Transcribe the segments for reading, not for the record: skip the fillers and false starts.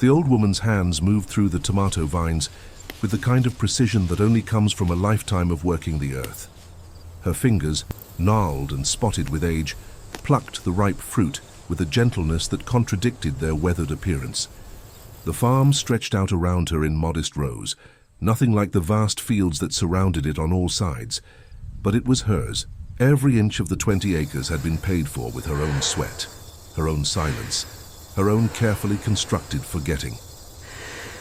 The old woman's hands moved through the tomato vines with the kind of precision that only comes from a lifetime of working the earth. Her fingers, gnarled and spotted with age, plucked the ripe fruit with a gentleness that contradicted their weathered appearance. The farm stretched out around her in modest rows, nothing like the vast fields that surrounded it on all sides, but it was hers. Every inch of the 20 acres had been paid for with her own sweat, her own silence, her own carefully constructed forgetting.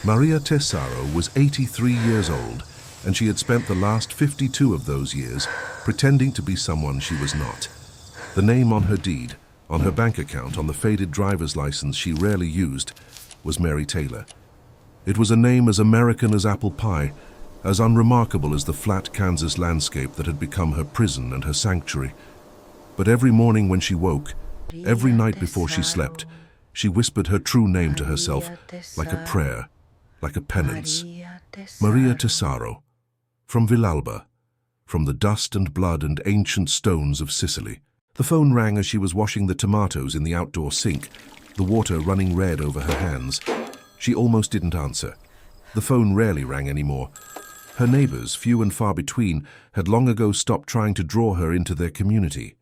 Maria Tesaro was 83 years old, and she had spent the last 52 of those years pretending to be someone she was not. The name on her deed, on her bank account, on the faded driver's license she rarely used, was Mary Taylor. It was a name as American as apple pie, as unremarkable as the flat Kansas landscape that had become her prison and her sanctuary. But every morning when she woke, every night before she slept, she whispered her true name to herself like a prayer, like a penance. Maria Tesaro, from Villalba, from the dust and blood and ancient stones of Sicily. The phone rang as she was washing the tomatoes in the outdoor sink, the water running red over her hands. She almost didn't answer. The phone rarely rang anymore. Her neighbors, few and far between, had long ago stopped trying to draw her into their community.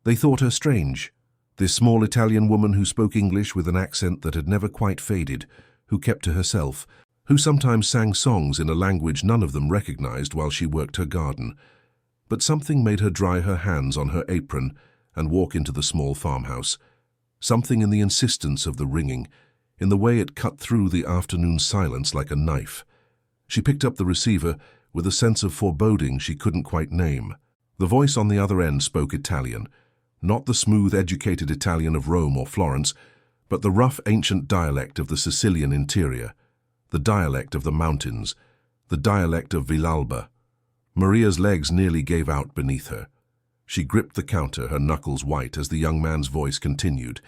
They thought her strange, this small Italian woman who spoke English with an accent that had never quite faded, who kept to herself, who sometimes sang songs in a language none of them recognized while she worked her garden. But something made her dry her hands on her apron and walk into the small farmhouse. Something in the insistence of the ringing, in the way it cut through the afternoon silence like a knife. She picked up the receiver with a sense of foreboding she couldn't quite name. The voice on the other end spoke Italian, not the smooth, educated Italian of Rome or Florence, but the rough, ancient dialect of the Sicilian interior, the dialect of the mountains, the dialect of Villalba. Maria's legs nearly gave out beneath her. She gripped the counter, her knuckles white, as the young man's voice continued.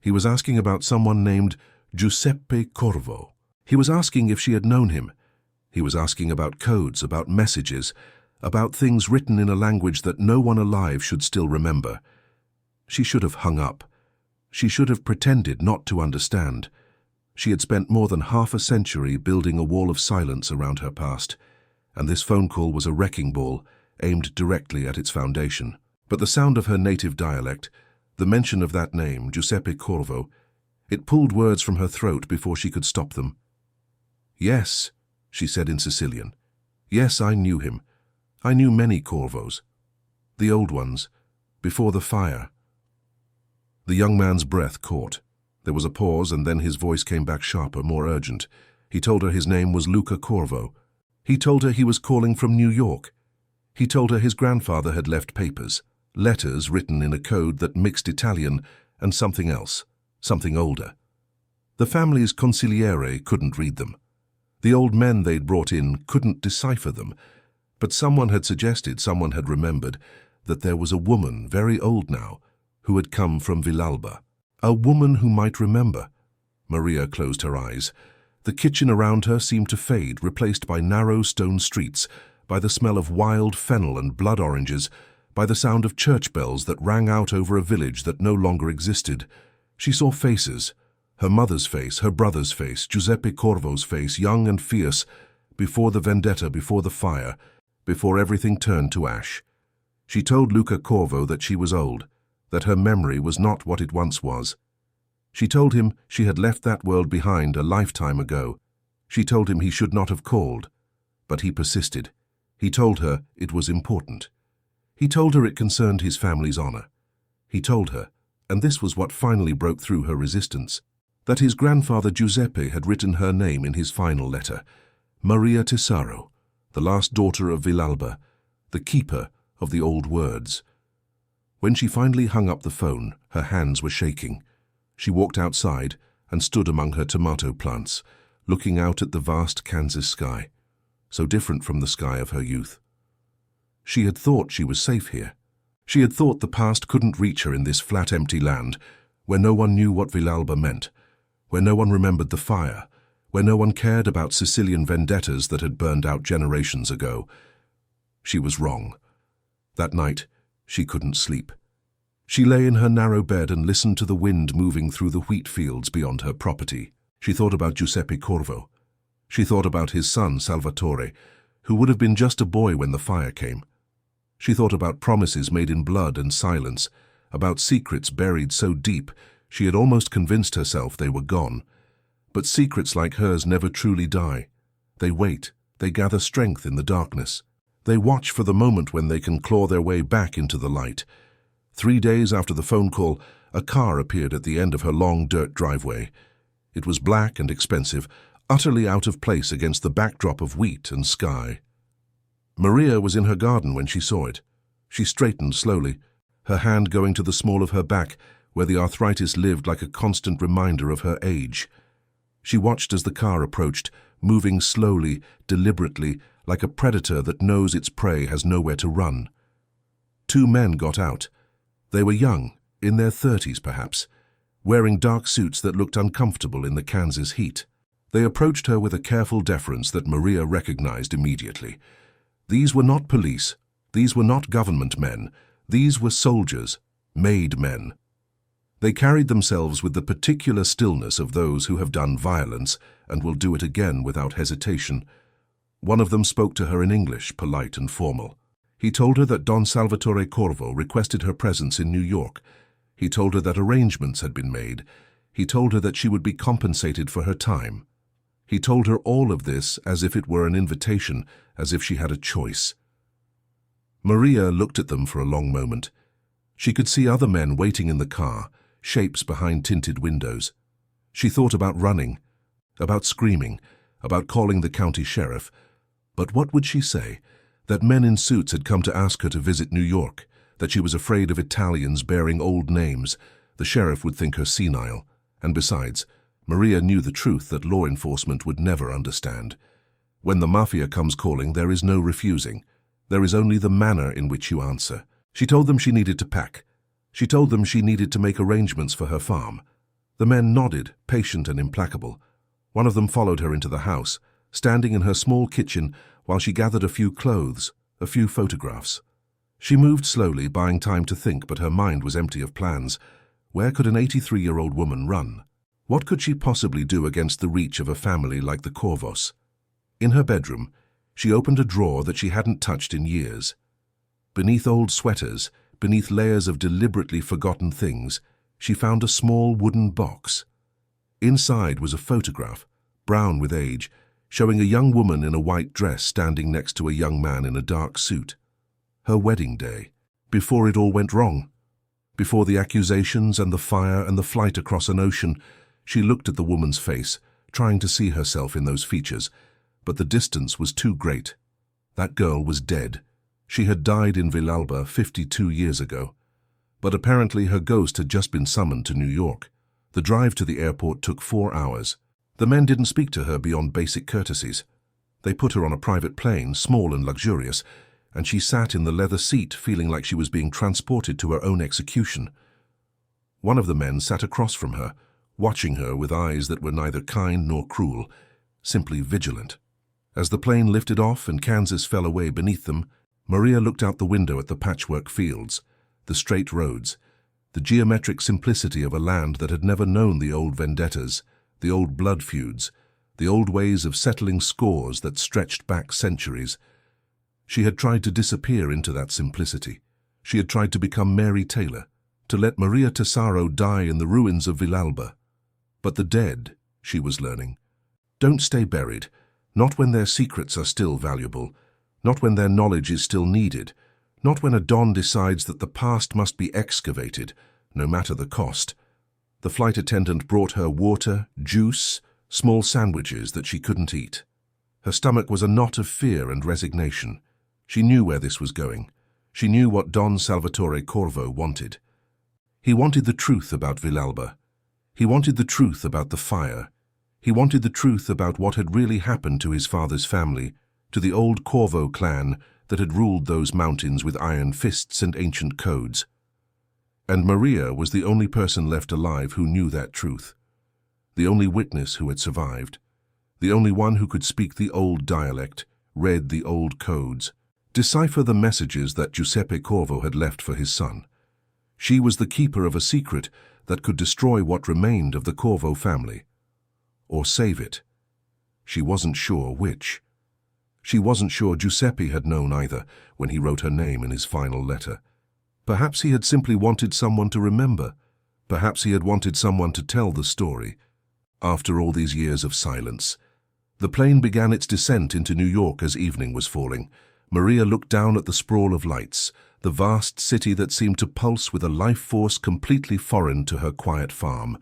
He was asking about someone named Giuseppe Corvo. He was asking if she had known him. He was asking about codes, about messages, about things written in a language that no one alive should still remember. She should have hung up. She should have pretended not to understand. She had spent more than half a century building a wall of silence around her past, and this phone call was a wrecking ball aimed directly at its foundation. But the sound of her native dialect, the mention of that name, Giuseppe Corvo, it pulled words from her throat before she could stop them. "Yes," she said in Sicilian. "Yes, I knew him. I knew many Corvos. The old ones, before the fire." The young man's breath caught. There was a pause, and then his voice came back sharper, more urgent. He told her his name was Luca Corvo. He told her he was calling from New York. He told her his grandfather had left papers, letters written in a code that mixed Italian and something else, something older. The family's consigliere couldn't read them. The old men they'd brought in couldn't decipher them, but someone had suggested, someone had remembered, that there was a woman, very old now, who had come from Villalba. A woman who might remember. Maria closed her eyes. The kitchen around her seemed to fade, replaced by narrow stone streets, by the smell of wild fennel and blood oranges, by the sound of church bells that rang out over a village that no longer existed. She saw faces. Her mother's face, her brother's face, Giuseppe Corvo's face, young and fierce, before the vendetta, before the fire, before everything turned to ash. She told Luca Corvo that she was old, that her memory was not what it once was. She told him she had left that world behind a lifetime ago. She told him he should not have called, but he persisted. He told her it was important. He told her it concerned his family's honor. He told her, and this was what finally broke through her resistance, that his grandfather Giuseppe had written her name in his final letter, Maria Tesaro, the last daughter of Villalba, the keeper of the old words. When she finally hung up the phone, her hands were shaking. She walked outside and stood among her tomato plants, looking out at the vast Kansas sky, so different from the sky of her youth. She had thought she was safe here. She had thought the past couldn't reach her in this flat, empty land, where no one knew what Villalba meant, where no one remembered the fire, where no one cared about Sicilian vendettas that had burned out generations ago. She was wrong. That night, she couldn't sleep. She lay in her narrow bed and listened to the wind moving through the wheat fields beyond her property. She thought about Giuseppe Corvo. She thought about his son, Salvatore, who would have been just a boy when the fire came. She thought about promises made in blood and silence, about secrets buried so deep she had almost convinced herself they were gone. But secrets like hers never truly die. They wait, they gather strength in the darkness. They watch for the moment when they can claw their way back into the light. 3 days after the phone call, a car appeared at the end of her long dirt driveway. It was black and expensive, utterly out of place against the backdrop of wheat and sky. Maria was in her garden when she saw it. She straightened slowly, her hand going to the small of her back, where the arthritis lived like a constant reminder of her age. She watched as the car approached, moving slowly, deliberately, like a predator that knows its prey has nowhere to run. 2 men got out. They were young, in their 30s perhaps, wearing dark suits that looked uncomfortable in the Kansas heat. They approached her with a careful deference that Maria recognized immediately. These were not police. These were not government men. These were soldiers, made men. They carried themselves with the particular stillness of those who have done violence and will do it again without hesitation. One of them spoke to her in English, polite and formal. He told her that Don Salvatore Corvo requested her presence in New York. He told her that arrangements had been made. He told her that she would be compensated for her time. He told her all of this as if it were an invitation, as if she had a choice. Maria looked at them for a long moment. She could see other men waiting in the car, shapes behind tinted windows. She thought about running, about screaming, about calling the county sheriff. But what would she say? That men in suits had come to ask her to visit New York, that she was afraid of Italians bearing old names. The sheriff would think her senile. And besides, Maria knew the truth that law enforcement would never understand. When the Mafia comes calling, there is no refusing. There is only the manner in which you answer. She told them she needed to pack. She told them she needed to make arrangements for her farm. The men nodded, patient and implacable. One of them followed her into the house, standing in her small kitchen while she gathered a few clothes, a few photographs. She moved slowly, buying time to think, but her mind was empty of plans. Where could an 83-year-old woman run? What could she possibly do against the reach of a family like the Corvos? In her bedroom, she opened a drawer that she hadn't touched in years. Beneath old sweaters, beneath layers of deliberately forgotten things, she found a small wooden box. Inside was a photograph, brown with age, showing a young woman in a white dress standing next to a young man in a dark suit. Her wedding day, before it all went wrong. Before the accusations and the fire and the flight across an ocean, she looked at the woman's face, trying to see herself in those features, but the distance was too great. That girl was dead. She had died in Villalba 52 years ago. But apparently her ghost had just been summoned to New York. The drive to the airport took 4 hours. The men didn't speak to her beyond basic courtesies. They put her on a private plane, small and luxurious, and she sat in the leather seat feeling like she was being transported to her own execution. One of the men sat across from her, watching her with eyes that were neither kind nor cruel, simply vigilant. As the plane lifted off and Kansas fell away beneath them, Maria looked out the window at the patchwork fields, the straight roads, the geometric simplicity of a land that had never known the old vendettas, the old blood feuds, the old ways of settling scores that stretched back centuries. She had tried to disappear into that simplicity. She had tried to become Mary Taylor, to let Maria Tesoro die in the ruins of Villalba. But the dead, she was learning, don't stay buried, not when their secrets are still valuable, not when their knowledge is still needed, not when a Don decides that the past must be excavated, no matter the cost. The flight attendant brought her water, juice, small sandwiches that she couldn't eat. Her stomach was a knot of fear and resignation. She knew where this was going. She knew what Don Salvatore Corvo wanted. He wanted the truth about Villalba. He wanted the truth about the fire. He wanted the truth about what had really happened to his father's family, to the old Corvo clan that had ruled those mountains with iron fists and ancient codes. And Maria was the only person left alive who knew that truth, the only witness who had survived, the only one who could speak the old dialect, read the old codes, decipher the messages that Giuseppe Corvo had left for his son. She was the keeper of a secret that could destroy what remained of the Corvo family. or save it. She wasn't sure which. She wasn't sure Giuseppe had known either when he wrote her name in his final letter. Perhaps he had simply wanted someone to remember. Perhaps he had wanted someone to tell the story. After all these years of silence, the plane began its descent into New York as evening was falling. Maria looked down at the sprawl of lights, the vast city that seemed to pulse with a life force completely foreign to her quiet farm.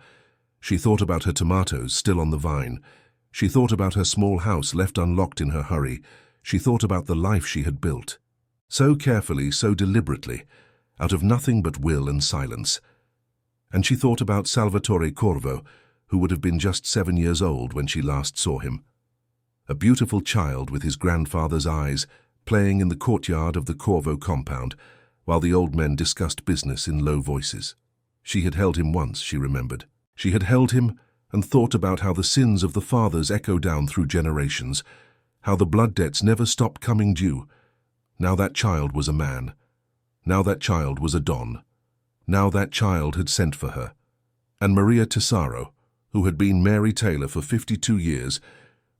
She thought about her tomatoes still on the vine. She thought about her small house left unlocked in her hurry. She thought about the life she had built. So carefully, so deliberately, out of nothing but will and silence. And she thought about Salvatore Corvo, who would have been just 7 years old when she last saw him. A beautiful child with his grandfather's eyes, playing in the courtyard of the Corvo compound, while the old men discussed business in low voices. She had held him once, she remembered. She had held him and thought about how the sins of the fathers echo down through generations, how the blood debts never stopped coming due. Now that child was a man. Now that child was a Don. Now that child had sent for her. And Maria Tesoro, who had been Mary Taylor for 52 years,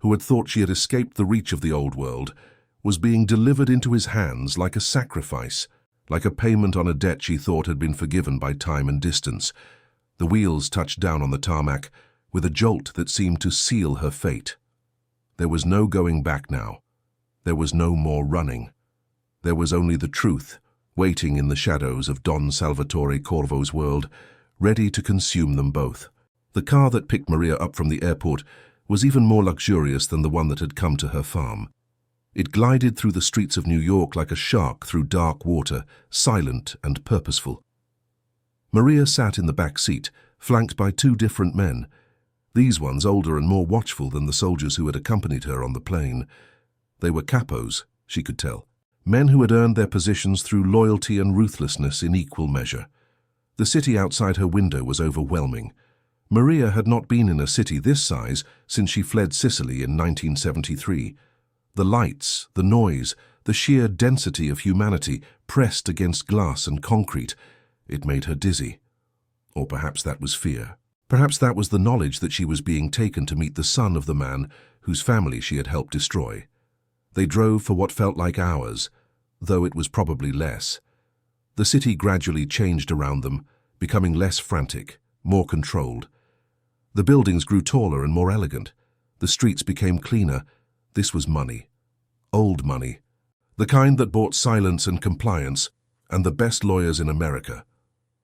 who had thought she had escaped the reach of the old world, was being delivered into his hands like a sacrifice, like a payment on a debt she thought had been forgiven by time and distance. The wheels touched down on the tarmac with a jolt that seemed to seal her fate. There was no going back now. There was no more running. There was only the truth, waiting in the shadows of Don Salvatore Corvo's world, ready to consume them both. The car that picked Maria up from the airport was even more luxurious than the one that had come to her farm. It glided through the streets of New York like a shark through dark water, silent and purposeful. Maria sat in the back seat, flanked by 2 different men, these ones older and more watchful than the soldiers who had accompanied her on the plane. They were capos, she could tell, men who had earned their positions through loyalty and ruthlessness in equal measure. The city outside her window was overwhelming. Maria had not been in a city this size since she fled Sicily in 1973. The lights, the noise, the sheer density of humanity pressed against glass and concrete. It made her dizzy. Or perhaps that was fear. Perhaps that was the knowledge that she was being taken to meet the son of the man whose family she had helped destroy. They drove for what felt like hours, though it was probably less. The city gradually changed around them, becoming less frantic, more controlled. The buildings grew taller and more elegant. The streets became cleaner. This was money. Old money. The kind that bought silence and compliance, and the best lawyers in America.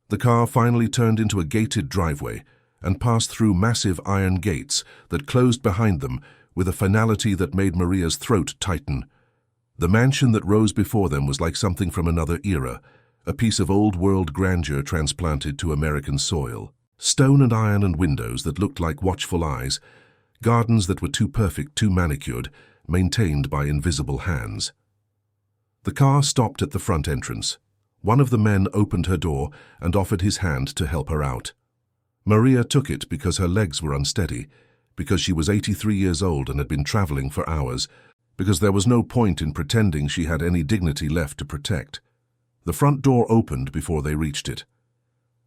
The car finally turned into a gated driveway and passed through massive iron gates that closed behind them with a finality that made Maria's throat tighten. The mansion that rose before them was like something from another era, a piece of old-world grandeur transplanted to American soil. Stone and iron and windows that looked like watchful eyes, gardens that were too perfect, too manicured, maintained by invisible hands. The car stopped at the front entrance. One of the men opened her door and offered his hand to help her out. Maria took it because her legs were unsteady, because she was 83 years old and had been traveling for hours, because there was no point in pretending she had any dignity left to protect. The front door opened before they reached it.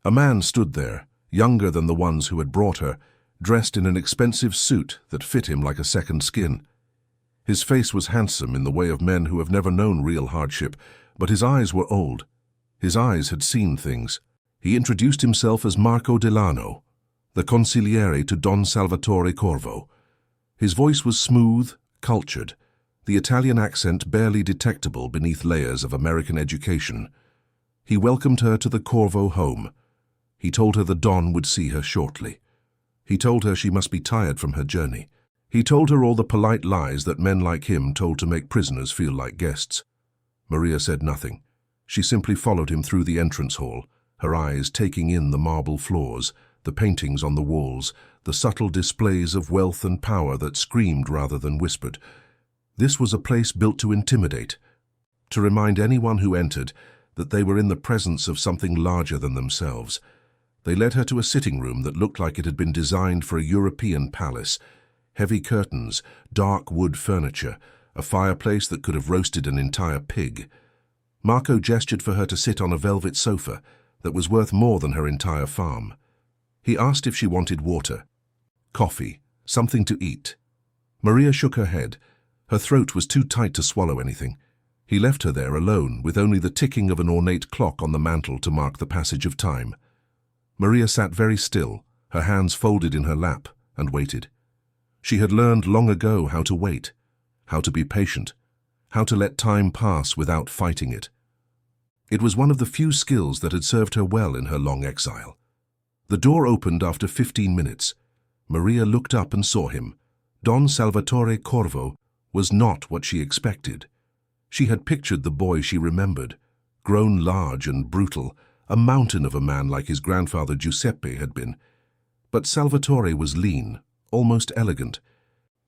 A man stood there, younger than the ones who had brought her, dressed in an expensive suit that fit him like a second skin. His face was handsome in the way of men who have never known real hardship, but his eyes were old. His eyes had seen things. He introduced himself as Marco Delano, the consigliere to Don Salvatore Corvo. His voice was smooth, cultured, the Italian accent barely detectable beneath layers of American education. He welcomed her to the Corvo home. He told her the Don would see her shortly. He told her she must be tired from her journey. He told her all the polite lies that men like him told to make prisoners feel like guests. Maria said nothing. She simply followed him through the entrance hall, her eyes taking in the marble floors, the paintings on the walls, the subtle displays of wealth and power that screamed rather than whispered. This was a place built to intimidate, to remind anyone who entered that they were in the presence of something larger than themselves. They led her to a sitting room that looked like it had been designed for a European palace. Heavy curtains, dark wood furniture, a fireplace that could have roasted an entire pig. Marco gestured for her to sit on a velvet sofa that was worth more than her entire farm. He asked if she wanted water, coffee, Something to eat. Maria shook her head. Her throat was too tight to swallow anything. He left her there alone, with only the ticking of an ornate clock on the mantel to mark the passage of time. Maria sat very still, her hands folded in her lap, and waited. She had learned long ago how to wait, how to be patient, how to let time pass without fighting it. It was one of the few skills that had served her well in her long exile. The door opened after 15 minutes. Maria looked up and saw him. Don Salvatore Corvo was not what she expected. She had pictured the boy she remembered, grown large and brutal, a mountain of a man like his grandfather Giuseppe had been. But Salvatore was lean, almost elegant,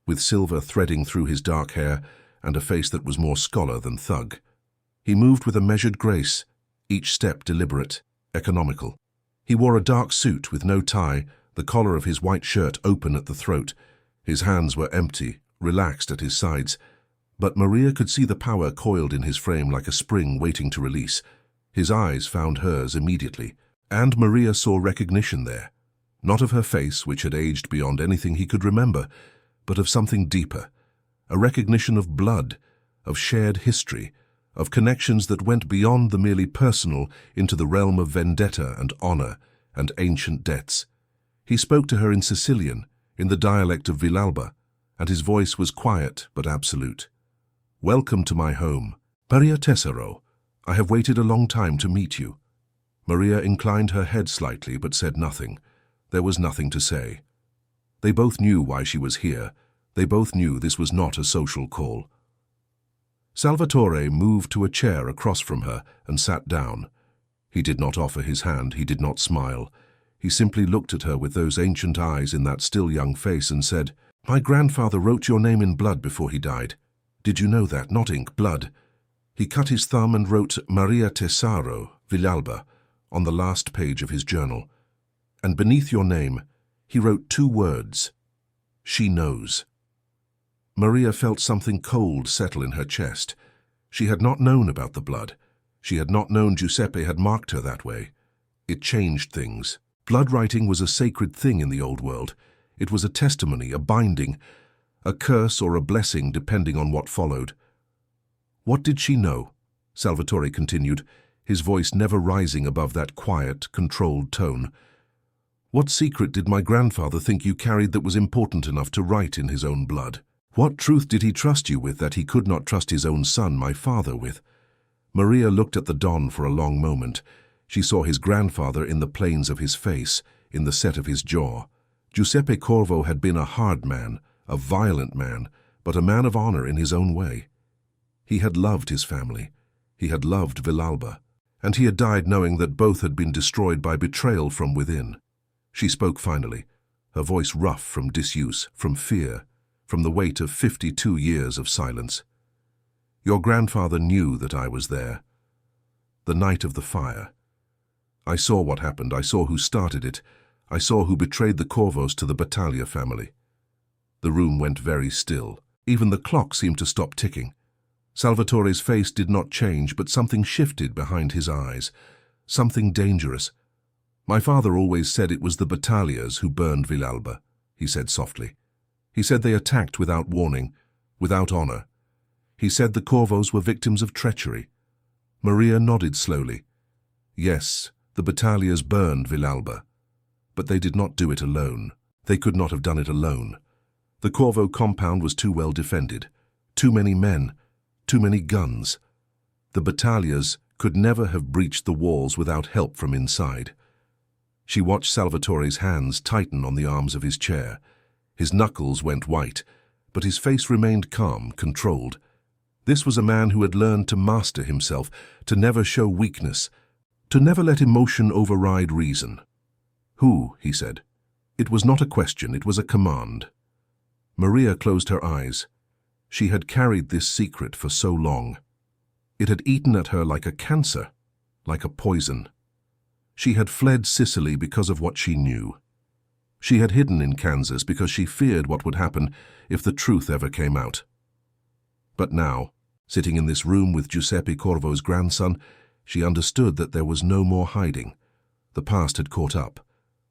with silver threading through his dark hair and a face that was more scholar than thug. He moved with a measured grace, each step deliberate, economical. He wore a dark suit with no tie, the collar of his white shirt open at the throat. His hands were empty, relaxed at his sides, but Maria could see the power coiled in his frame like a spring waiting to release. His eyes found hers immediately, and Maria saw recognition there, not of her face, which had aged beyond anything he could remember, but of something deeper, a recognition of blood, of shared history, of connections that went beyond the merely personal into the realm of vendetta and honor and ancient debts. He spoke to her in Sicilian, in the dialect of Villalba, and his voice was quiet but absolute. "Welcome to my home. Maria Tesoro, I have waited a long time to meet you." Maria inclined her head slightly but said nothing. There was nothing to say. They both knew why she was here. They both knew this was not a social call. Salvatore moved to a chair across from her and sat down. He did not offer his hand, he did not smile. He simply looked at her with those ancient eyes in that still young face and said, "My grandfather wrote your name in blood before he died. Did you know that? Not ink, blood." He cut his thumb and wrote Maria Tesoro, Villalba, on the last page of his journal. And beneath your name, he wrote 2 words, "She knows." Maria felt something cold settle in her chest. She had not known about the blood. She had not known Giuseppe had marked her that way. It changed things. Blood writing was a sacred thing in the old world. It was a testimony, a binding, a curse or a blessing depending on what followed. What did she know? Salvatore continued, his voice never rising above that quiet, controlled tone. What secret did my grandfather think you carried that was important enough to write in his own blood? What truth did he trust you with that he could not trust his own son, my father, with? Maria looked at the Don for a long moment. She saw his grandfather in the planes of his face, in the set of his jaw. Giuseppe Corvo had been a hard man, a violent man, but a man of honor in his own way. He had loved his family. He had loved Villalba. And he had died knowing that both had been destroyed by betrayal from within. She spoke finally, her voice rough from disuse, from fear, from the weight of 52 years of silence. Your grandfather knew that I was there. The night of the fire. I saw what happened. I saw who started it. I saw who betrayed the Corvos to the Battaglia family. The room went very still. Even the clock seemed to stop ticking. Salvatore's face did not change, but something shifted behind his eyes. Something dangerous. My father always said it was the Battaglias who burned Villalba, he said softly. He said they attacked without warning, without honor. He said the Corvos were victims of treachery. Maria nodded slowly. Yes, the Battaglias burned Villalba. But they did not do it alone. They could not have done it alone. The Corvo compound was too well defended. Too many men. Too many guns. The Battaglias could never have breached the walls without help from inside. She watched Salvatore's hands tighten on the arms of his chair. His knuckles went white, but his face remained calm, controlled. This was a man who had learned to master himself, to never show weakness, to never let emotion override reason. Who, he said. It was not a question, it was a command. Maria closed her eyes. She had carried this secret for so long. It had eaten at her like a cancer, like a poison. She had fled Sicily because of what she knew. She had hidden in Kansas because she feared what would happen if the truth ever came out. But now, sitting in this room with Giuseppe Corvo's grandson, she understood that there was no more hiding. The past had caught up.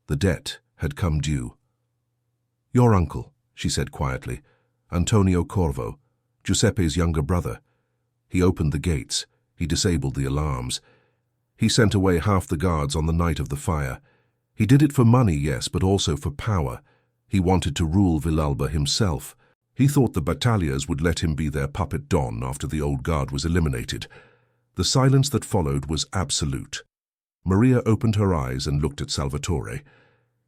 The debt had come due. Your uncle, she said quietly. Antonio Corvo, Giuseppe's younger brother. He opened the gates. He disabled the alarms. He sent away half the guards on the night of the fire. He did it for money, yes, but also for power. He wanted to rule Villalba himself. He thought the battagliers would let him be their puppet don after the old guard was eliminated. The silence that followed was absolute. Maria opened her eyes and looked at Salvatore.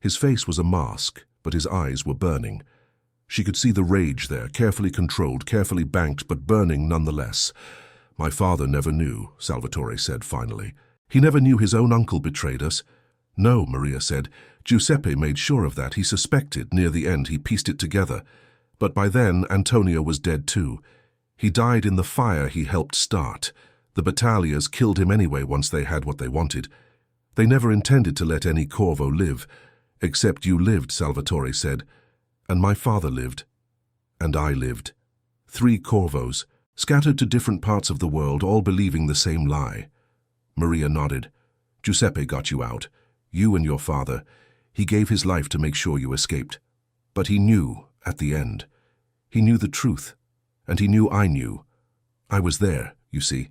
His face was a mask, but his eyes were burning. She could see the rage there, carefully controlled, carefully banked, but burning nonetheless. "My father never knew," Salvatore said finally. "He never knew his own uncle betrayed us." "No," Maria said. "Giuseppe made sure of that. He suspected. Near the end, he pieced it together. But by then, Antonio was dead too. He died in the fire he helped start. The battagliers killed him anyway once they had what they wanted. They never intended to let any Corvo live. Except you lived," Salvatore said. "And my father lived. And I lived. 3 Corvos, scattered to different parts of the world, all believing the same lie." Maria nodded. "Giuseppe got you out. You and your father. He gave his life to make sure you escaped. But he knew, at the end. He knew the truth. And he knew I knew. I was there, you see.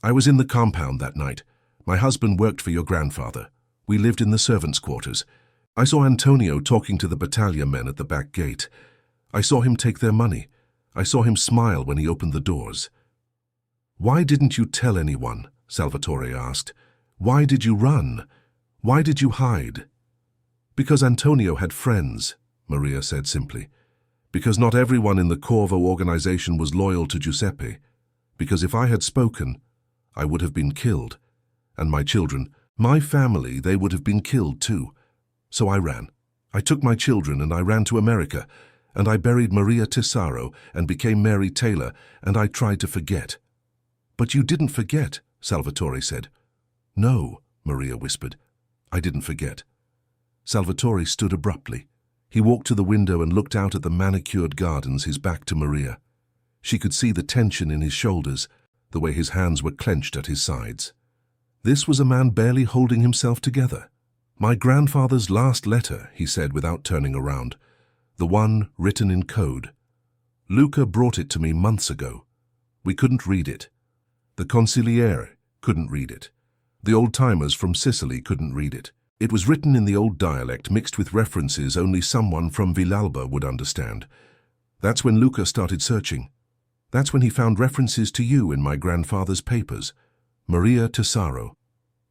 I was in the compound that night. My husband worked for your grandfather. We lived in the servants' quarters. I saw Antonio talking to the battalion men at the back gate. I saw him take their money. I saw him smile when he opened the doors." "Why didn't you tell anyone?" Salvatore asked. "Why did you run? Why did you hide?" "Because Antonio had friends," Maria said simply. "Because not everyone in the Corvo organization was loyal to Giuseppe. Because if I had spoken, I would have been killed. And my children, my family, they would have been killed too. So I ran. I took my children and I ran to America. And I buried Maria Tesaro and became Mary Taylor, and I tried to forget." "But you didn't forget," Salvatore said. "No," Maria whispered. "I didn't forget." Salvatore stood abruptly. He walked to the window and looked out at the manicured gardens, his back to Maria. She could see the tension in his shoulders, the way his hands were clenched at his sides. This was a man barely holding himself together. "My grandfather's last letter," he said without turning around. "The one written in code. Luca brought it to me months ago. We couldn't read it. The consigliere couldn't read it. The old-timers from Sicily couldn't read it. It was written in the old dialect mixed with references only someone from Villalba would understand. That's when Luca started searching. That's when he found references to you in my grandfather's papers. Maria Tesaro,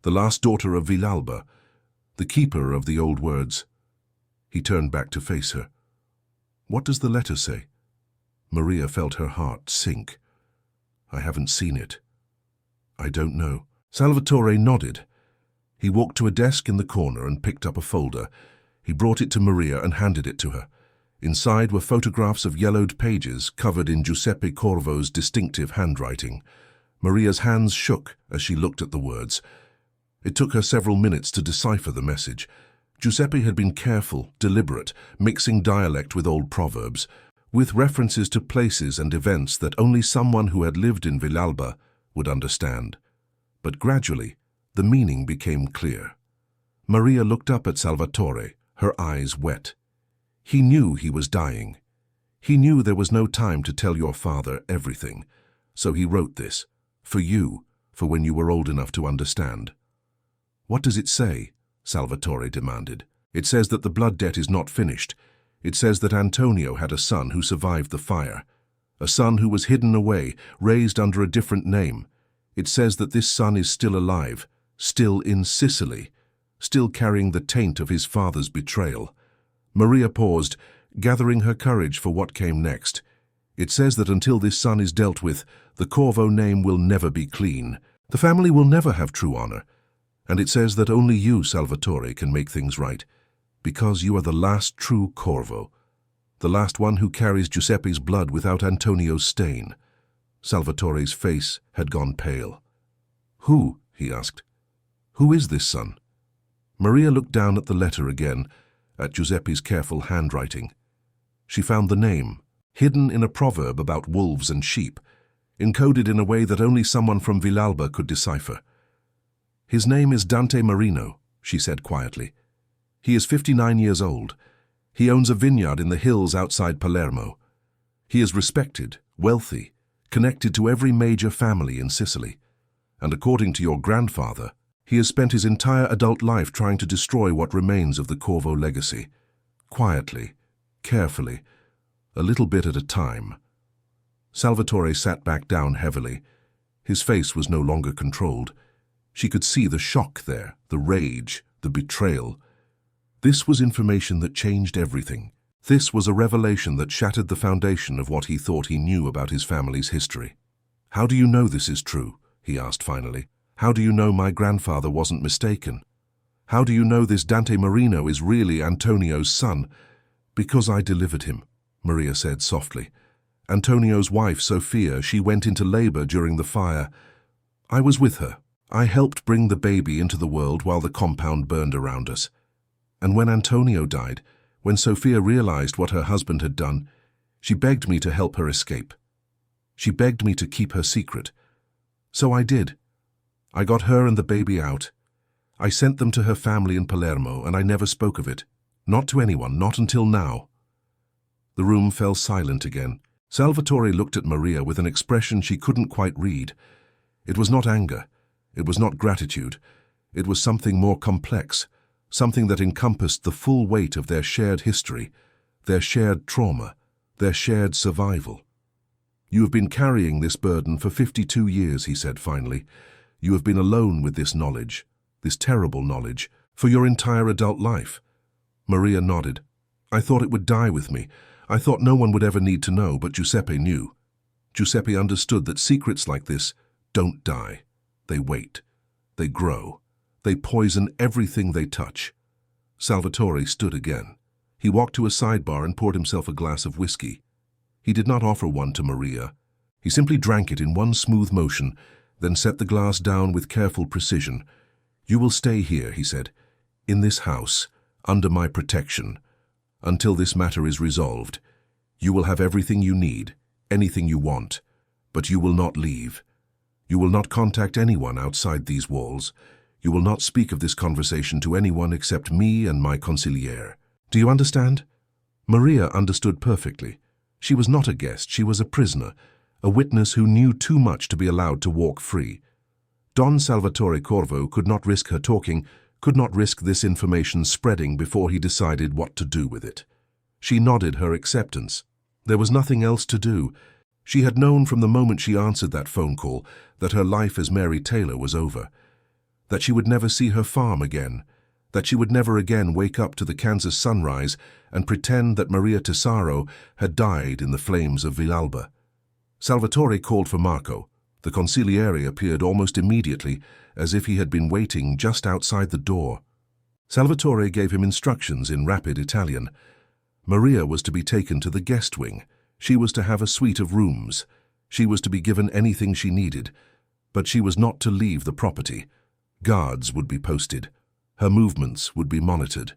the last daughter of Villalba, the keeper of the old words." He turned back to face her. "What does the letter say?" Maria felt her heart sink. "I haven't seen it. I don't know." Salvatore nodded. He walked to a desk in the corner and picked up a folder. He brought it to Maria and handed it to her. Inside were photographs of yellowed pages covered in Giuseppe Corvo's distinctive handwriting. Maria's hands shook as she looked at the words. It took her several minutes to decipher the message. Giuseppe had been careful, deliberate, mixing dialect with old proverbs, with references to places and events that only someone who had lived in Villalba would understand. But gradually, the meaning became clear. Maria looked up at Salvatore, her eyes wet. He knew he was dying. He knew there was no time to tell your father everything. So he wrote this, for you, for when you were old enough to understand. "What does it say?" Salvatore demanded. "It says that the blood debt is not finished. It says that Antonio had a son who survived the fire. A son who was hidden away, raised under a different name. It says that this son is still alive, still in Sicily, still carrying the taint of his father's betrayal." Maria paused, gathering her courage for what came next. "It says that until this son is dealt with, the Corvo name will never be clean. The family will never have true honor. And it says that only you, Salvatore, can make things right, because you are the last true Corvo, the last one who carries Giuseppe's blood without Antonio's stain." Salvatore's face had gone pale. "Who?" he asked. "Who is this son?" Maria looked down at the letter again, at Giuseppe's careful handwriting. She found the name, hidden in a proverb about wolves and sheep, encoded in a way that only someone from Villalba could decipher. "His name is Dante Marino," she said quietly. "He is 59 years old. He owns a vineyard in the hills outside Palermo. He is respected, wealthy, connected to every major family in Sicily. And according to your grandfather, he has spent his entire adult life trying to destroy what remains of the Corvo legacy. Quietly, carefully, a little bit at a time. Salvatore sat back down heavily. His face was no longer controlled. She could see the shock there, the rage, the betrayal. This was information that changed everything. This was a revelation that shattered the foundation of what he thought he knew about his family's history. "How do you know this is true?" he asked finally. "How do you know my grandfather wasn't mistaken? How do you know this Dante Marino is really Antonio's son?" "Because I delivered him," Maria said softly. "Antonio's wife, Sofia, she went into labor during the fire. I was with her. I helped bring the baby into the world while the compound burned around us. And when Antonio died, when Sofia realized what her husband had done, she begged me to help her escape. She begged me to keep her secret. So I did. I got her and the baby out. I sent them to her family in Palermo, and I never spoke of it. Not to anyone, not until now." The room fell silent again. Salvatore looked at Maria with an expression she couldn't quite read. It was not anger. It was not gratitude. It was something more complex, something that encompassed the full weight of their shared history, their shared trauma, their shared survival. "You have been carrying this burden for 52 years, he said finally. "You have been alone with this knowledge, this terrible knowledge, for your entire adult life." Maria nodded. "I thought it would die with me. I thought no one would ever need to know, but Giuseppe knew. Giuseppe understood that secrets like this don't die. They wait. They grow. They poison everything they touch." Salvatore stood again. He walked to a sidebar and poured himself a glass of whiskey. He did not offer one to Maria. He simply drank it in one smooth motion, then set the glass down with careful precision. "You will stay here," he said, "in this house, under my protection, until this matter is resolved. You will have everything you need, anything you want, but you will not leave. You will not contact anyone outside these walls. You will not speak of this conversation to anyone except me and my consigliere. Do you understand?" Maria understood perfectly. She was not a guest, she was a prisoner, a witness who knew too much to be allowed to walk free. Don Salvatore Corvo could not risk her talking, could not risk this information spreading before he decided what to do with it. She nodded her acceptance. There was nothing else to do. She had known from the moment she answered that phone call that her life as Mary Taylor was over, that she would never see her farm again, that she would never again wake up to the Kansas sunrise and pretend that Maria Tesoro had died in the flames of Villalba. Salvatore called for Marco. The consigliere appeared almost immediately, as if he had been waiting just outside the door. Salvatore gave him instructions in rapid Italian. Maria was to be taken to the guest wing. She was to have a suite of rooms. She was to be given anything she needed, but she was not to leave the property. Guards would be posted. Her movements would be monitored.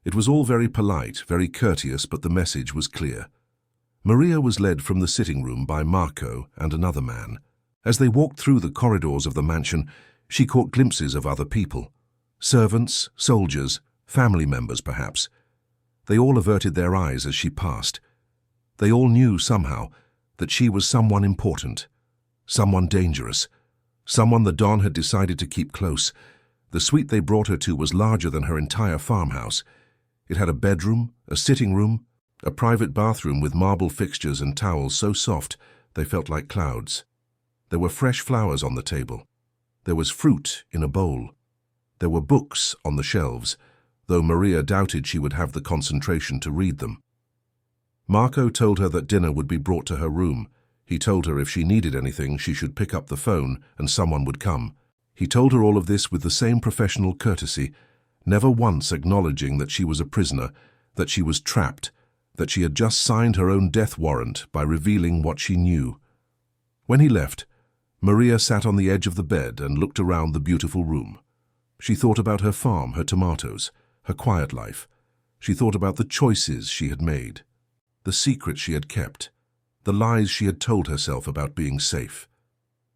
It was all very polite, very courteous, but the message was clear. Maria was led from the sitting room by Marco and another man. As they walked through the corridors of the mansion, she caught glimpses of other people. Servants, soldiers, family members perhaps. They all averted their eyes as she passed. They all knew somehow that she was someone important, someone dangerous, someone the Don had decided to keep close. The suite they brought her to was larger than her entire farmhouse. It had a bedroom, a sitting room, a private bathroom with marble fixtures and towels so soft they felt like clouds. There were fresh flowers on the table. There was fruit in a bowl. There were books on the shelves, though Maria doubted she would have the concentration to read them. Marco told her that dinner would be brought to her room. He told her if she needed anything, she should pick up the phone and someone would come. He told her all of this with the same professional courtesy, never once acknowledging that she was a prisoner, that she was trapped, that she had just signed her own death warrant by revealing what she knew. When he left, Maria sat on the edge of the bed and looked around the beautiful room. She thought about her farm, her tomatoes, her quiet life. She thought about the choices she had made, the secrets she had kept, the lies she had told herself about being safe.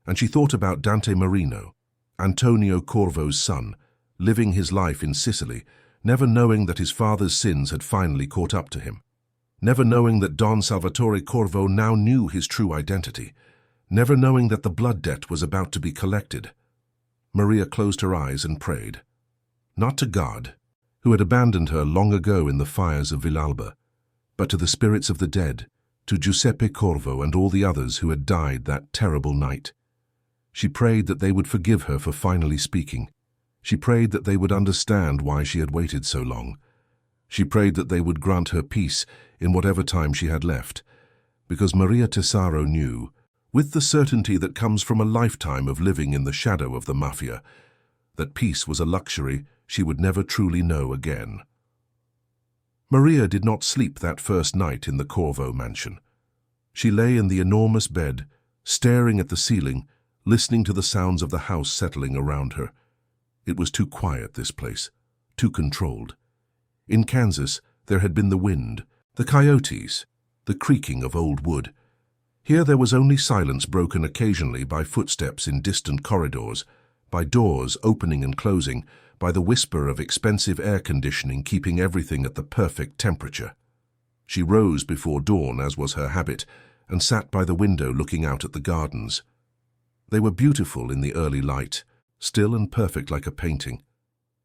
And she thought about Dante Marino, Antonio Corvo's son, living his life in Sicily, never knowing that his father's sins had finally caught up to him, never knowing that Don Salvatore Corvo now knew his true identity, never knowing that the blood debt was about to be collected. Maria closed her eyes and prayed. Not to God, who had abandoned her long ago in the fires of Villalba, but to the spirits of the dead, to Giuseppe Corvo and all the others who had died that terrible night. She prayed that they would forgive her for finally speaking. She prayed that they would understand why she had waited so long. She prayed that they would grant her peace in whatever time she had left, because Maria Tesaro knew, with the certainty that comes from a lifetime of living in the shadow of the Mafia, that peace was a luxury she would never truly know again. Maria did not sleep that first night in the Corvo mansion. She lay in the enormous bed, staring at the ceiling, listening to the sounds of the house settling around her. It was too quiet, this place, too controlled. In Kansas, there had been the wind, the coyotes, the creaking of old wood. Here there was only silence, broken occasionally by footsteps in distant corridors, by doors opening and closing, by the whisper of expensive air conditioning keeping everything at the perfect temperature. She rose before dawn, as was her habit, and sat by the window looking out at the gardens. They were beautiful in the early light, still and perfect like a painting.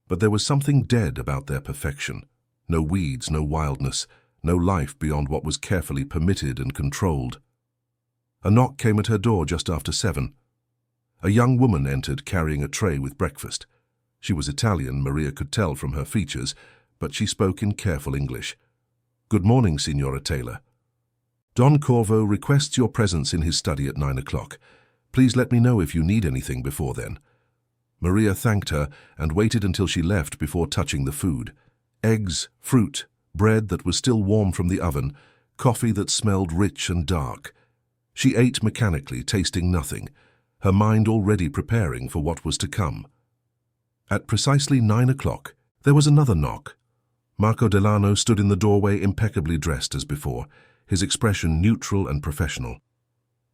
But there was something dead about their perfection. No weeds, no wildness, no life beyond what was carefully permitted and controlled. A knock came at her door just after 7. A young woman entered carrying a tray with breakfast. She was Italian, Maria could tell from her features, but she spoke in careful English. "Good morning, Signora Taylor. Don Corvo requests your presence in his study at 9 o'clock. Please let me know if you need anything before then." Maria thanked her and waited until she left before touching the food. Eggs, fruit, bread that was still warm from the oven, coffee that smelled rich and dark. She ate mechanically, tasting nothing, her mind already preparing for what was to come. At precisely 9 o'clock, there was another knock. Marco Delano stood in the doorway, impeccably dressed as before, his expression neutral and professional.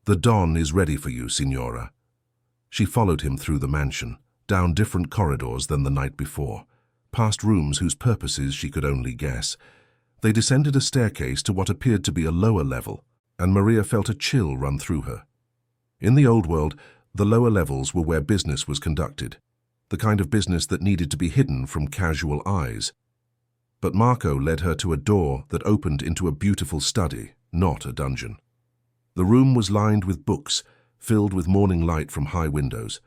"The Don is ready for you, Signora." She followed him through the mansion, down different corridors than the night before, past rooms whose purposes she could only guess. They descended a staircase to what appeared to be a lower level, and Maria felt a chill run through her. In the old world, the lower levels were where business was conducted, the kind of business that needed to be hidden from casual eyes. But Marco led her to a door that opened into a beautiful study, not a dungeon. The room was lined with books, filled with morning light from high windows.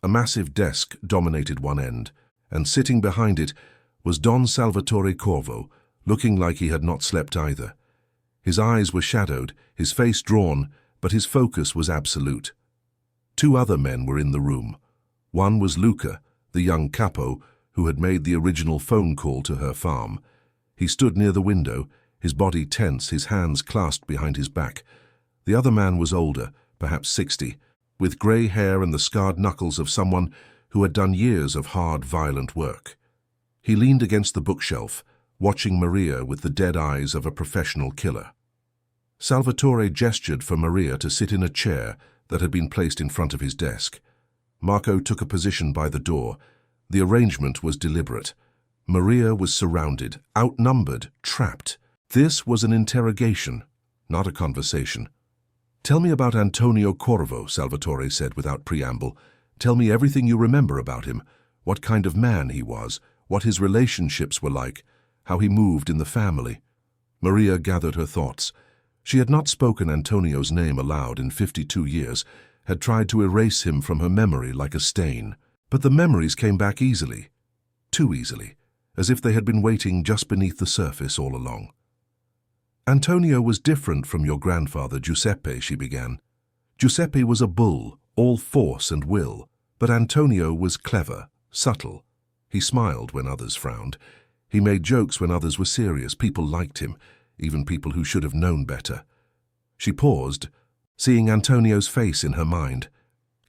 A massive desk dominated one end, and sitting behind it was Don Salvatore Corvo, looking like he had not slept either. His eyes were shadowed, his face drawn, but his focus was absolute. 2 other men were in the room. One was Luca, the young capo, who had made the original phone call to her farm. He stood near the window, his body tense, his hands clasped behind his back. The other man was older, perhaps 60, with grey hair and the scarred knuckles of someone who had done years of hard, violent work. He leaned against the bookshelf, watching Maria with the dead eyes of a professional killer. Salvatore gestured for Maria to sit in a chair that had been placed in front of his desk. Marco took a position by the door. The arrangement was deliberate. Maria was surrounded, outnumbered, trapped. This was an interrogation, not a conversation. "Tell me about Antonio Corvo," Salvatore said without preamble. "Tell me everything you remember about him, what kind of man he was, what his relationships were like, how he moved in the family." Maria gathered her thoughts. She had not spoken Antonio's name aloud in 52 years, had tried to erase him from her memory like a stain. But the memories came back easily, too easily, as if they had been waiting just beneath the surface all along. "Antonio was different from your grandfather, Giuseppe," she began. "Giuseppe was a bull, all force and will, but Antonio was clever, subtle. He smiled when others frowned. He made jokes when others were serious. People liked him, even people who should have known better." She paused, seeing Antonio's face in her mind.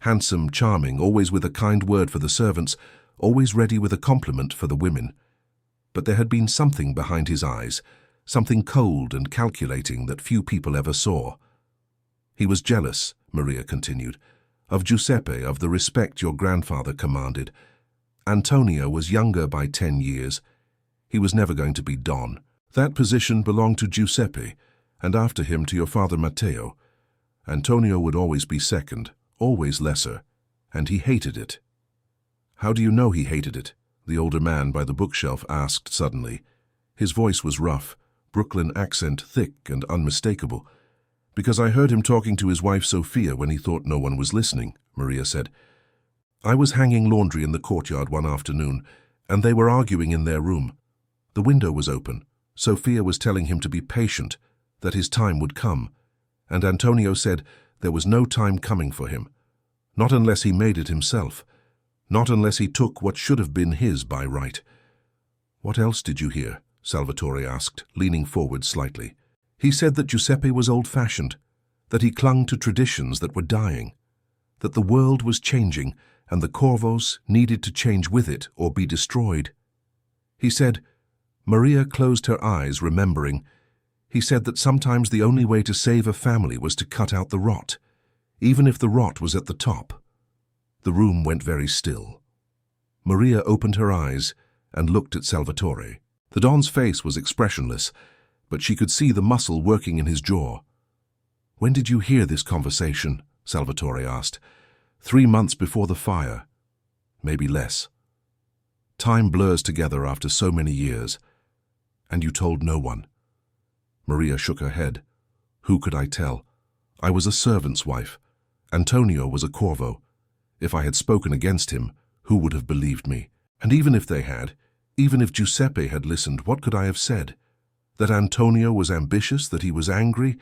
Handsome, charming, always with a kind word for the servants, always ready with a compliment for the women. But there had been something behind his eyes, something cold and calculating that few people ever saw. "He was jealous," Maria continued, "of Giuseppe, of the respect your grandfather commanded. Antonio was younger by 10 years. He was never going to be Don. That position belonged to Giuseppe, and after him to your father Matteo. Antonio would always be second, always lesser, and he hated it. How do you know he hated it? The older man by the bookshelf asked suddenly. His voice was rough, Brooklyn accent thick and unmistakable. Because I heard him talking to his wife Sophia when he thought no one was listening, Maria said. I was hanging laundry in the courtyard one afternoon, and they were arguing in their room. The window was open. Sophia was telling him to be patient, that his time would come, and Antonio said there was no time coming for him. Not unless he made it himself. Not unless he took what should have been his by right. What else did you hear? Salvatore asked, leaning forward slightly. He said that Giuseppe was old-fashioned, that he clung to traditions that were dying, that the world was changing and the Corvos needed to change with it or be destroyed. He said, Maria closed her eyes, remembering. He said that sometimes the only way to save a family was to cut out the rot, even if the rot was at the top. The room went very still. Maria opened her eyes and looked at Salvatore. The Don's face was expressionless, but she could see the muscle working in his jaw. When did you hear this conversation? Salvatore asked. 3 months before the fire. Maybe less. Time blurs together after so many years. And you told no one. Maria shook her head. Who could I tell? I was a servant's wife. Antonio was a Corvo. If I had spoken against him, who would have believed me? And even if they had, even if Giuseppe had listened, what could I have said? That Antonio was ambitious, that he was angry?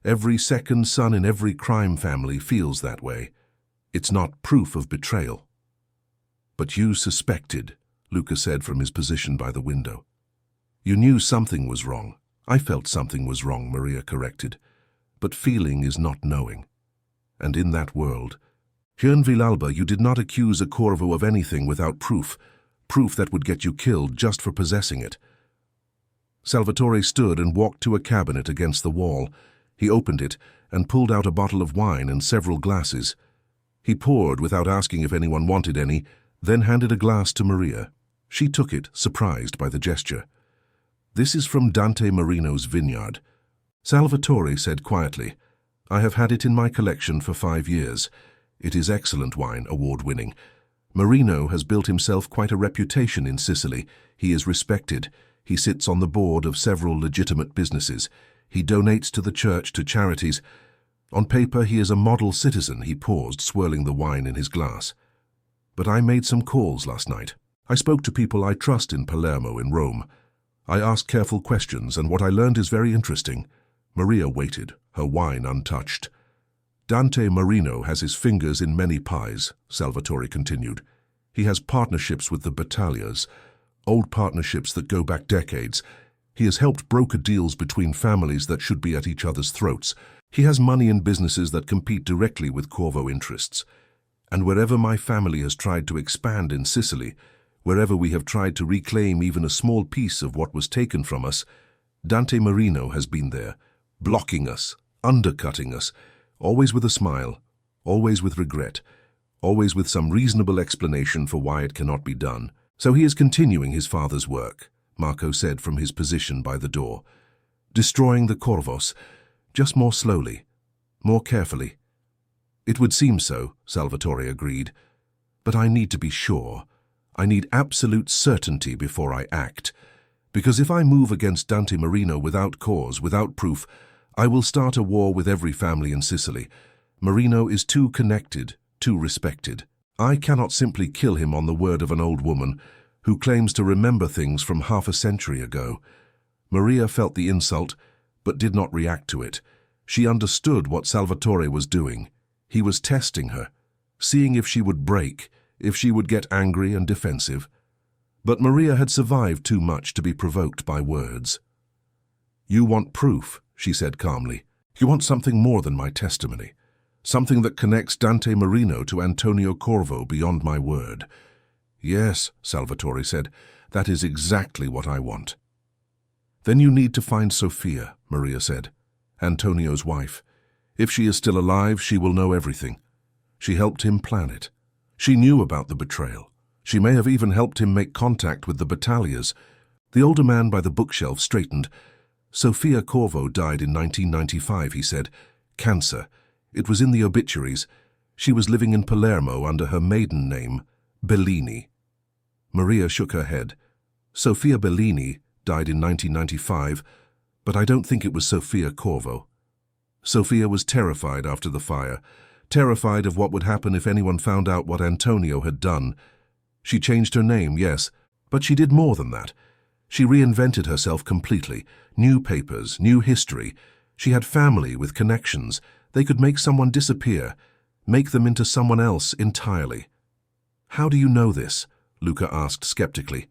Every second son in every crime family feels that way. It's not proof of betrayal. But you suspected, Luca said from his position by the window. You knew something was wrong. I felt something was wrong, Maria corrected. But feeling is not knowing. And in that world, here in Villalba, you did not accuse a Corvo of anything without proof that would get you killed just for possessing it. Salvatore stood and walked to a cabinet against the wall. He opened it and pulled out a bottle of wine and several glasses. He poured without asking if anyone wanted any, then handed a glass to Maria. She took it, surprised by the gesture. This is from Dante Marino's vineyard. Salvatore said quietly, I have had it in my collection for 5 years. It is excellent wine, award-winning. Marino has built himself quite a reputation in Sicily. He is respected. He sits on the board of several legitimate businesses. He donates to the church, to charities. On paper, he is a model citizen. He paused, swirling the wine in his glass. But I made some calls last night. I spoke to people I trust in Palermo, in Rome. I asked careful questions, and what I learned is very interesting. Maria waited, her wine untouched. Dante Marino has his fingers in many pies, Salvatore continued. He has partnerships with the battaglias, old partnerships that go back decades. He has helped broker deals between families that should be at each other's throats. He has money in businesses that compete directly with Corvo interests. And wherever my family has tried to expand in Sicily, wherever we have tried to reclaim even a small piece of what was taken from us, Dante Marino has been there, blocking us, undercutting us, always with a smile, always with regret, always with some reasonable explanation for why it cannot be done. So he is continuing his father's work, Marco said from his position by the door. Destroying the Corvos, just more slowly, more carefully. It would seem so, Salvatore agreed. But I need to be sure. I need absolute certainty before I act. Because if I move against Dante Marino without cause, without proof, I will start a war with every family in Sicily. Marino is too connected, too respected. I cannot simply kill him on the word of an old woman who claims to remember things from half a century ago. Maria felt the insult, but did not react to it. She understood what Salvatore was doing. He was testing her, seeing if she would break, if she would get angry and defensive. But Maria had survived too much to be provoked by words. You want proof, she said calmly. You want something more than my testimony. Something that connects Dante Marino to Antonio Corvo beyond my word. Yes, Salvatore said, that is exactly what I want. Then you need to find Sophia, Maria said, Antonio's wife. If she is still alive, she will know everything. She helped him plan it. She knew about the betrayal. She may have even helped him make contact with the battaglias. The older man by the bookshelf straightened. Sofia Corvo died in 1995, he said. Cancer. It was in the obituaries. She was living in Palermo under her maiden name, Bellini. Maria shook her head. Sofia Bellini died in 1995, but I don't think it was Sofia Corvo. Sofia was terrified after the fire, terrified of what would happen if anyone found out what Antonio had done. She changed her name, yes, but she did more than that. She reinvented herself completely. New papers, new history. She had family with connections. They could make someone disappear, make them into someone else entirely. How do you know this? Luca asked skeptically.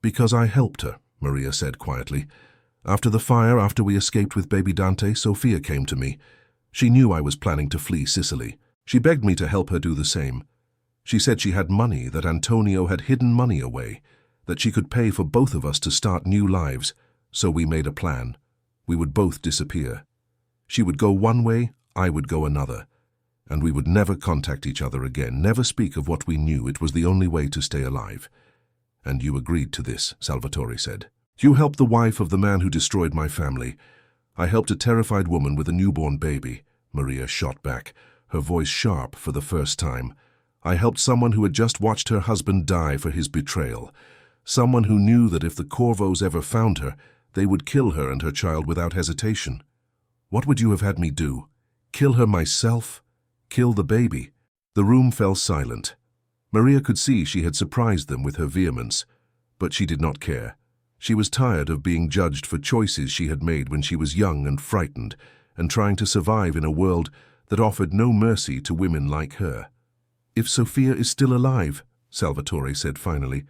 Because I helped her, Maria said quietly. After the fire, after we escaped with baby Dante, Sofia came to me. She knew I was planning to flee Sicily. She begged me to help her do the same. She said she had money, that Antonio had hidden money away, that she could pay for both of us to start new lives, so we made a plan. We would both disappear. She would go one way, I would go another, and we would never contact each other again, never speak of what we knew. It was the only way to stay alive. And you agreed to this, Salvatore said. You helped the wife of the man who destroyed my family. I helped a terrified woman with a newborn baby, Maria shot back, her voice sharp for the first time. I helped someone who had just watched her husband die for his betrayal. Someone who knew that if the Corvos ever found her, they would kill her and her child without hesitation. What would you have had me do? Kill her myself? Kill the baby? The room fell silent. Maria could see she had surprised them with her vehemence, but she did not care. She was tired of being judged for choices she had made when she was young and frightened, and trying to survive in a world that offered no mercy to women like her. If Sofia is still alive, Salvatore said finally,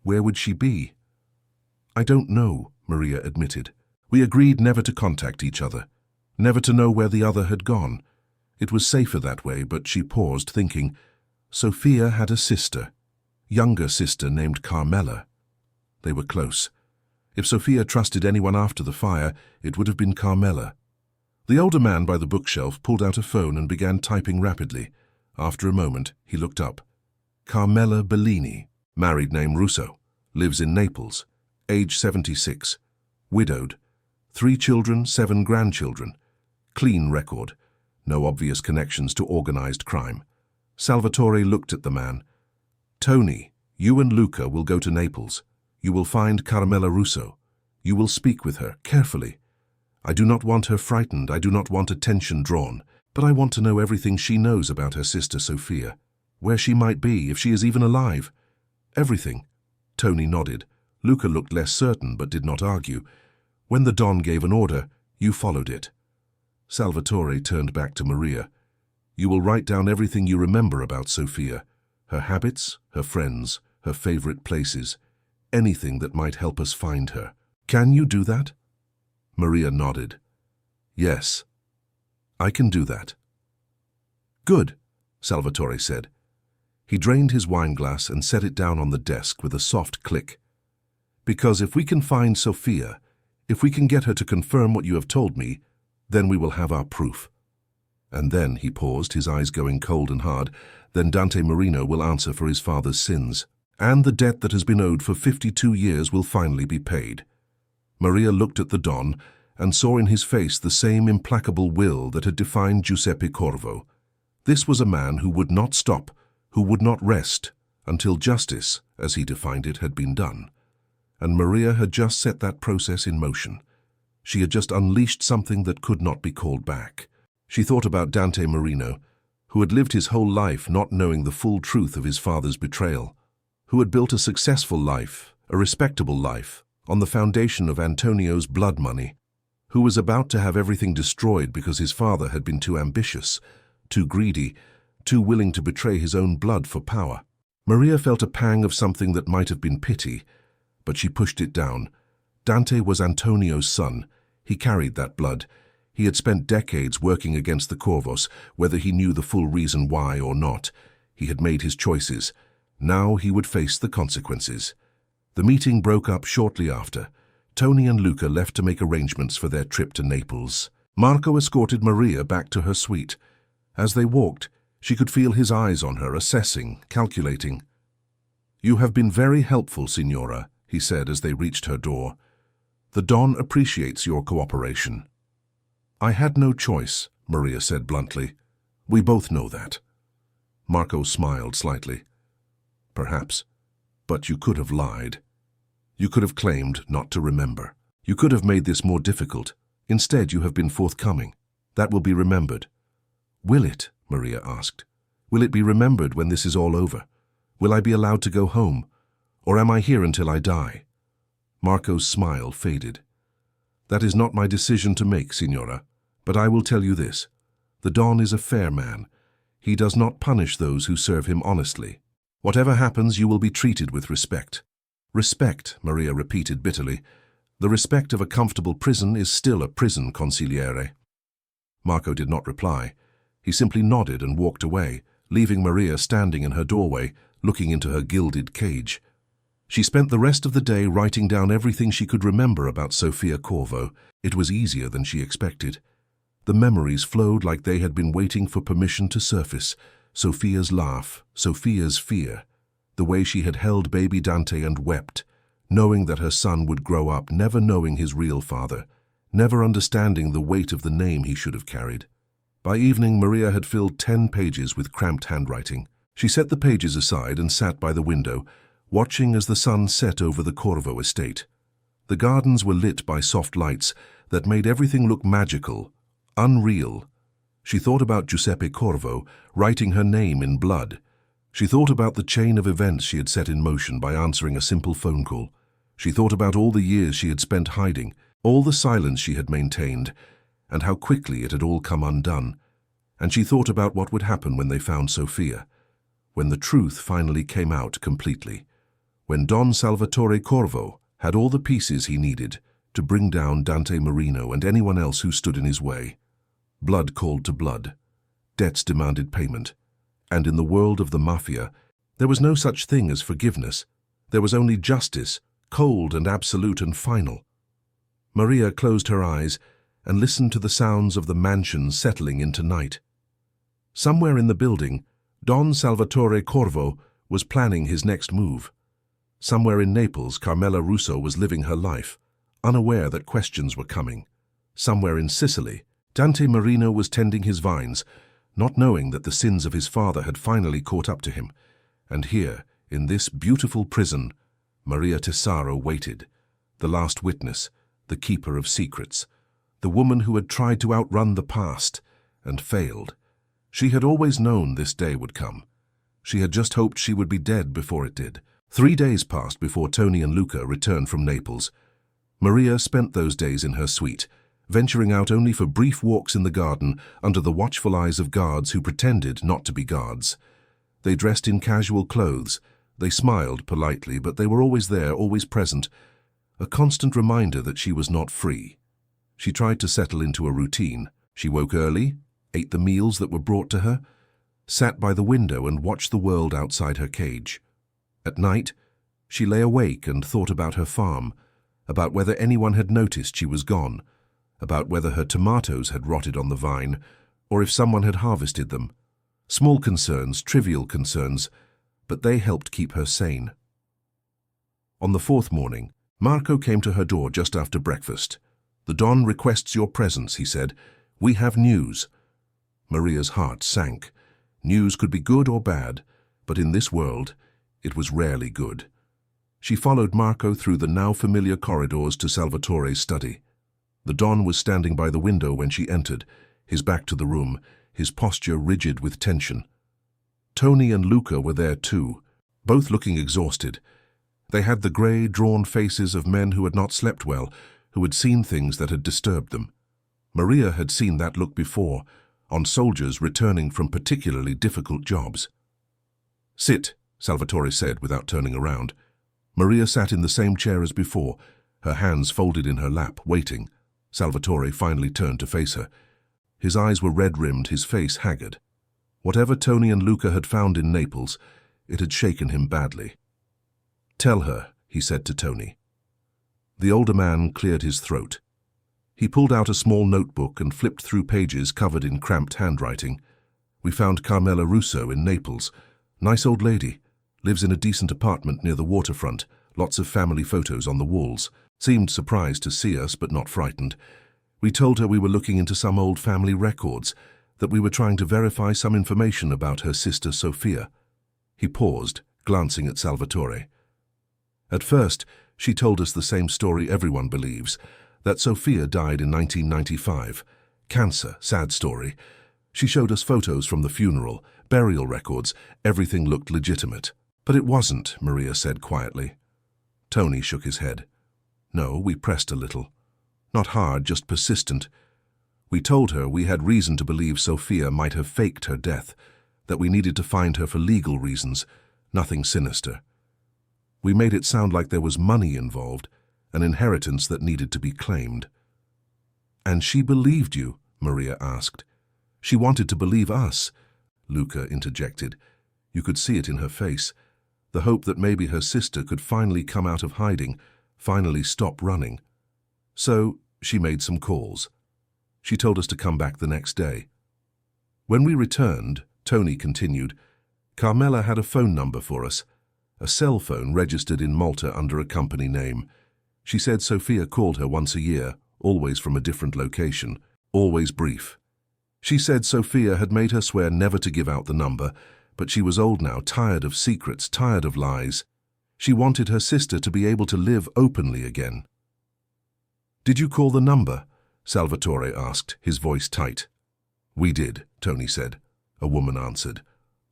where would she be? I don't know, Maria admitted. We agreed never to contact each other, never to know where the other had gone. It was safer that way, but she paused, thinking. Sofia had a sister, younger sister named Carmela. They were close. If Sofia trusted anyone after the fire, it would have been Carmela. The older man by the bookshelf pulled out a phone and began typing rapidly. After a moment, he looked up. Carmela Bellini, married name Russo, lives in Naples, age 76, widowed, 3 children, 7 grandchildren, clean record, no obvious connections to organized crime. Salvatore looked at the man. Tony, you and Luca will go to Naples. You will find Carmela Russo. You will speak with her, carefully. I do not want her frightened, I do not want attention drawn, but I want to know everything she knows about her sister Sofia, where she might be, if she is even alive. Everything. Tony nodded. Luca looked less certain, but did not argue. When the Don gave an order, you followed it. Salvatore turned back to Maria. You will write down everything you remember about Sofia, her habits, her friends, her favorite places, anything that might help us find her. Can you do that? Maria nodded. Yes, I can do that. Good, Salvatore said. He drained his wineglass and set it down on the desk with a soft click. Because if we can find Sofia, if we can get her to confirm what you have told me, then we will have our proof. And then, he paused, his eyes going cold and hard, then Dante Marino will answer for his father's sins, and the debt that has been owed for 52 years will finally be paid. Maria looked at the Don and saw in his face the same implacable will that had defined Giuseppe Corvo. This was a man who would not stop, who would not rest, until justice, as he defined it, had been done. And Maria had just set that process in motion. She had just unleashed something that could not be called back. She thought about Dante Marino, who had lived his whole life not knowing the full truth of his father's betrayal, who had built a successful life, a respectable life, on the foundation of Antonio's blood money, who was about to have everything destroyed because his father had been too ambitious, too greedy, too willing to betray his own blood for power. Maria felt a pang of something that might have been pity, but she pushed it down. Dante was Antonio's son. He carried that blood. He had spent decades working against the Corvos, whether he knew the full reason why or not. He had made his choices. Now he would face the consequences. The meeting broke up shortly after. Tony and Luca left to make arrangements for their trip to Naples. Marco escorted Maria back to her suite. As they walked, she could feel his eyes on her, assessing, calculating. "You have been very helpful, Signora," he said as they reached her door. "The Don appreciates your cooperation." "I had no choice," Maria said bluntly. "We both know that." Marco smiled slightly. "Perhaps. But you could have lied. You could have claimed not to remember. You could have made this more difficult. Instead, you have been forthcoming. That will be remembered." "Will it?" Maria asked. "Will it be remembered when this is all over? Will I be allowed to go home? Or am I here until I die?" Marco's smile faded. "That is not my decision to make, Signora. But I will tell you this. The Don is a fair man. He does not punish those who serve him honestly. Whatever happens, you will be treated with respect." "Respect," Maria repeated bitterly. "The respect of a comfortable prison is still a prison, consigliere." Marco did not reply. He simply nodded and walked away, leaving Maria standing in her doorway, looking into her gilded cage. She spent the rest of the day writing down everything she could remember about Sofia Corvo. It was easier than she expected. The memories flowed like they had been waiting for permission to surface. Sofia's laugh, Sofia's fear, the way she had held baby Dante and wept, knowing that her son would grow up never knowing his real father, never understanding the weight of the name he should have carried. By evening, Maria had filled 10 pages with cramped handwriting. She set the pages aside and sat by the window, watching as the sun set over the Corvo estate. The gardens were lit by soft lights that made everything look magical, unreal. She thought about Giuseppe Corvo, writing her name in blood. She thought about the chain of events she had set in motion by answering a simple phone call. She thought about all the years she had spent hiding, all the silence she had maintained, and how quickly it had all come undone. And she thought about what would happen when they found Sofia, when the truth finally came out completely, when Don Salvatore Corvo had all the pieces he needed to bring down Dante Marino and anyone else who stood in his way. Blood called to blood. Debts demanded payment. And in the world of the Mafia, there was no such thing as forgiveness. There was only justice, cold and absolute and final. Maria closed her eyes and listened to the sounds of the mansion settling into night. Somewhere in the building, Don Salvatore Corvo was planning his next move. Somewhere in Naples, Carmela Russo was living her life, unaware that questions were coming. Somewhere in Sicily, Dante Marino was tending his vines, not knowing that the sins of his father had finally caught up to him. And here, in this beautiful prison, Maria Tesaro waited, the last witness, the keeper of secrets, the woman who had tried to outrun the past and failed. She had always known this day would come. She had just hoped she would be dead before it did. 3 days passed before Tony and Luca returned from Naples. Maria spent those days in her suite, venturing out only for brief walks in the garden under the watchful eyes of guards who pretended not to be guards. They dressed in casual clothes. They smiled politely, but they were always there, always present, a constant reminder that she was not free. She tried to settle into a routine. She woke early, ate the meals that were brought to her, sat by the window and watched the world outside her cage. At night, she lay awake and thought about her farm, about whether anyone had noticed she was gone, about whether her tomatoes had rotted on the vine, or if someone had harvested them. Small concerns, trivial concerns, but they helped keep her sane. On the 4th morning, Marco came to her door just after breakfast. "The Don requests your presence," he said. "We have news." Maria's heart sank. News could be good or bad, but in this world, it was rarely good. She followed Marco through the now familiar corridors to Salvatore's study. The Don was standing by the window when she entered, his back to the room, his posture rigid with tension. Tony and Luca were there too, both looking exhausted. They had the grey, drawn faces of men who had not slept well, who had seen things that had disturbed them. Maria had seen that look before, on soldiers returning from particularly difficult jobs. "Sit," Salvatore said without turning around. Maria sat in the same chair as before, her hands folded in her lap, waiting. Salvatore finally turned to face her. His eyes were red-rimmed, his face haggard. Whatever Tony and Luca had found in Naples, it had shaken him badly. "Tell her," he said to Tony. The older man cleared his throat. He pulled out a small notebook and flipped through pages covered in cramped handwriting. "We found Carmela Russo in Naples. Nice old lady. Lives in a decent apartment near the waterfront. lots of family photos on the walls. Seemed surprised to see us, but not frightened. We told her we were looking into some old family records, that we were trying to verify some information about her sister Sofia. He paused, glancing at Salvatore. At first, she told us the same story everyone believes, that Sofia died in 1995. Cancer, sad story. She showed us photos from the funeral, burial records, everything looked legitimate. But it wasn't, Maria said quietly. Tony shook his head. No, we pressed a little. Not hard, just persistent. We told her we had reason to believe Sofia might have faked her death, that we needed to find her for legal reasons, nothing sinister. We made it sound like there was money involved, an inheritance that needed to be claimed. And she believed you? Maria asked. She wanted to believe us, Luca interjected. You could see it in her face, the hope that maybe her sister could finally come out of hiding, finally stop running. So she made some calls. She told us to come back the next day. When we returned, Tony continued, Carmela had a phone number for us, a cell phone registered in Malta under a company name. She said Sofia called her once a year, always from a different location, always brief. She said Sofia had made her swear never to give out the number, but she was old now, tired of secrets, tired of lies. She wanted her sister to be able to live openly again. Did you call the number? Salvatore asked, his voice tight. We did, Tony said. A woman answered.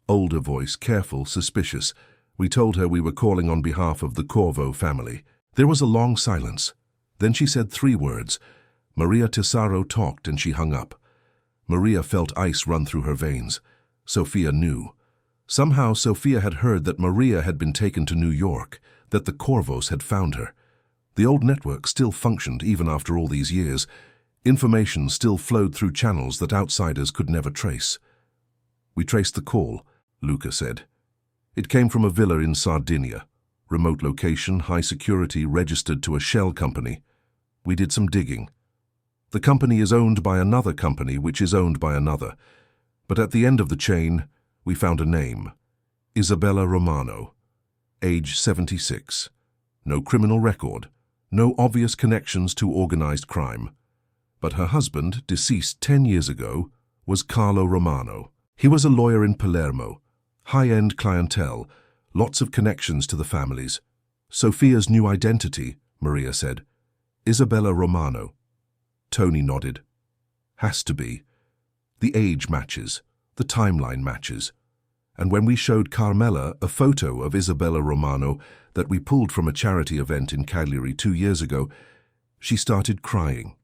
Older voice, careful, suspicious. We told her we were calling on behalf of the Corvo family. There was a long silence. Then she said 3 words. Maria Tesoro talked and she hung up. Maria felt ice run through her veins. Sofia knew. Somehow Sofia had heard that Maria had been taken to New York, that the Corvos had found her. The old network still functioned even after all these years. Information still flowed through channels that outsiders could never trace. We traced the call, Luca said. It came from a villa in Sardinia. Remote location, high security, registered to a shell company. We did some digging. The company is owned by another company which is owned by another. But at the end of the chain, we found a name. Isabella Romano. Age 76. No criminal record. No obvious connections to organized crime. But her husband, deceased 10 years ago, was Carlo Romano. He was a lawyer in Palermo. High-end clientele. Lots of connections to the families. Sofia's new identity, Maria said. Isabella Romano. Tony nodded. Has to be. The age matches. The timeline matches. And when we showed Carmela a photo of Isabella Romano that we pulled from a charity event in Cagliari 2 years ago, she started crying.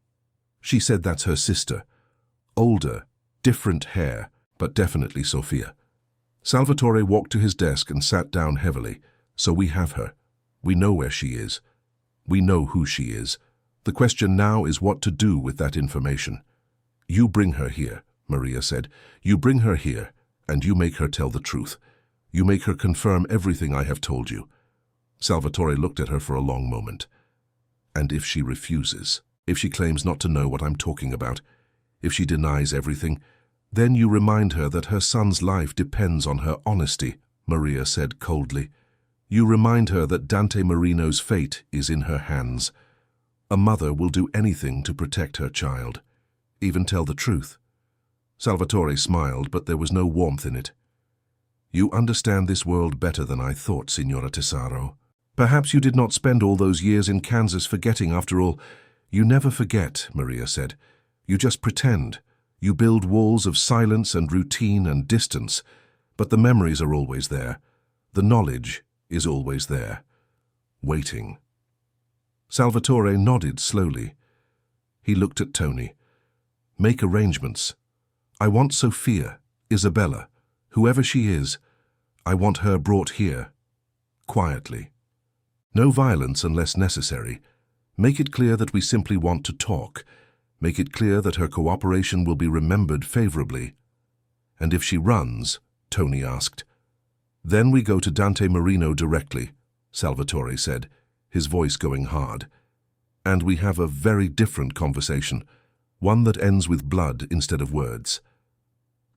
She said that's her sister. Older, different hair, but definitely Sofia. Salvatore walked to his desk and sat down heavily. So we have her. We know where she is. We know who she is. The question now is what to do with that information. You bring her here, Maria said. You bring her here, and you make her tell the truth. You make her confirm everything I have told you. Salvatore looked at her for a long moment. And if she refuses, if she claims not to know what I'm talking about, if she denies everything, then you remind her that her son's life depends on her honesty, Maria said coldly. You remind her that Dante Marino's fate is in her hands. A mother will do anything to protect her child, even tell the truth. Salvatore smiled, but there was no warmth in it. You understand this world better than I thought, Signora Tesoro. Perhaps you did not spend all those years in Kansas forgetting after all. You never forget, Maria said. You just pretend. You build walls of silence and routine and distance, but the memories are always there. The knowledge is always there, waiting. Salvatore nodded slowly. He looked at Tony. Make arrangements. I want Sofia, Isabella, whoever she is. I want her brought here, quietly. No violence unless necessary. Make it clear that we simply want to talk. Make it clear that her cooperation will be remembered favorably. And if she runs, Tony asked. Then we go to Dante Marino directly, Salvatore said, his voice going hard. And we have a very different conversation, one that ends with blood instead of words.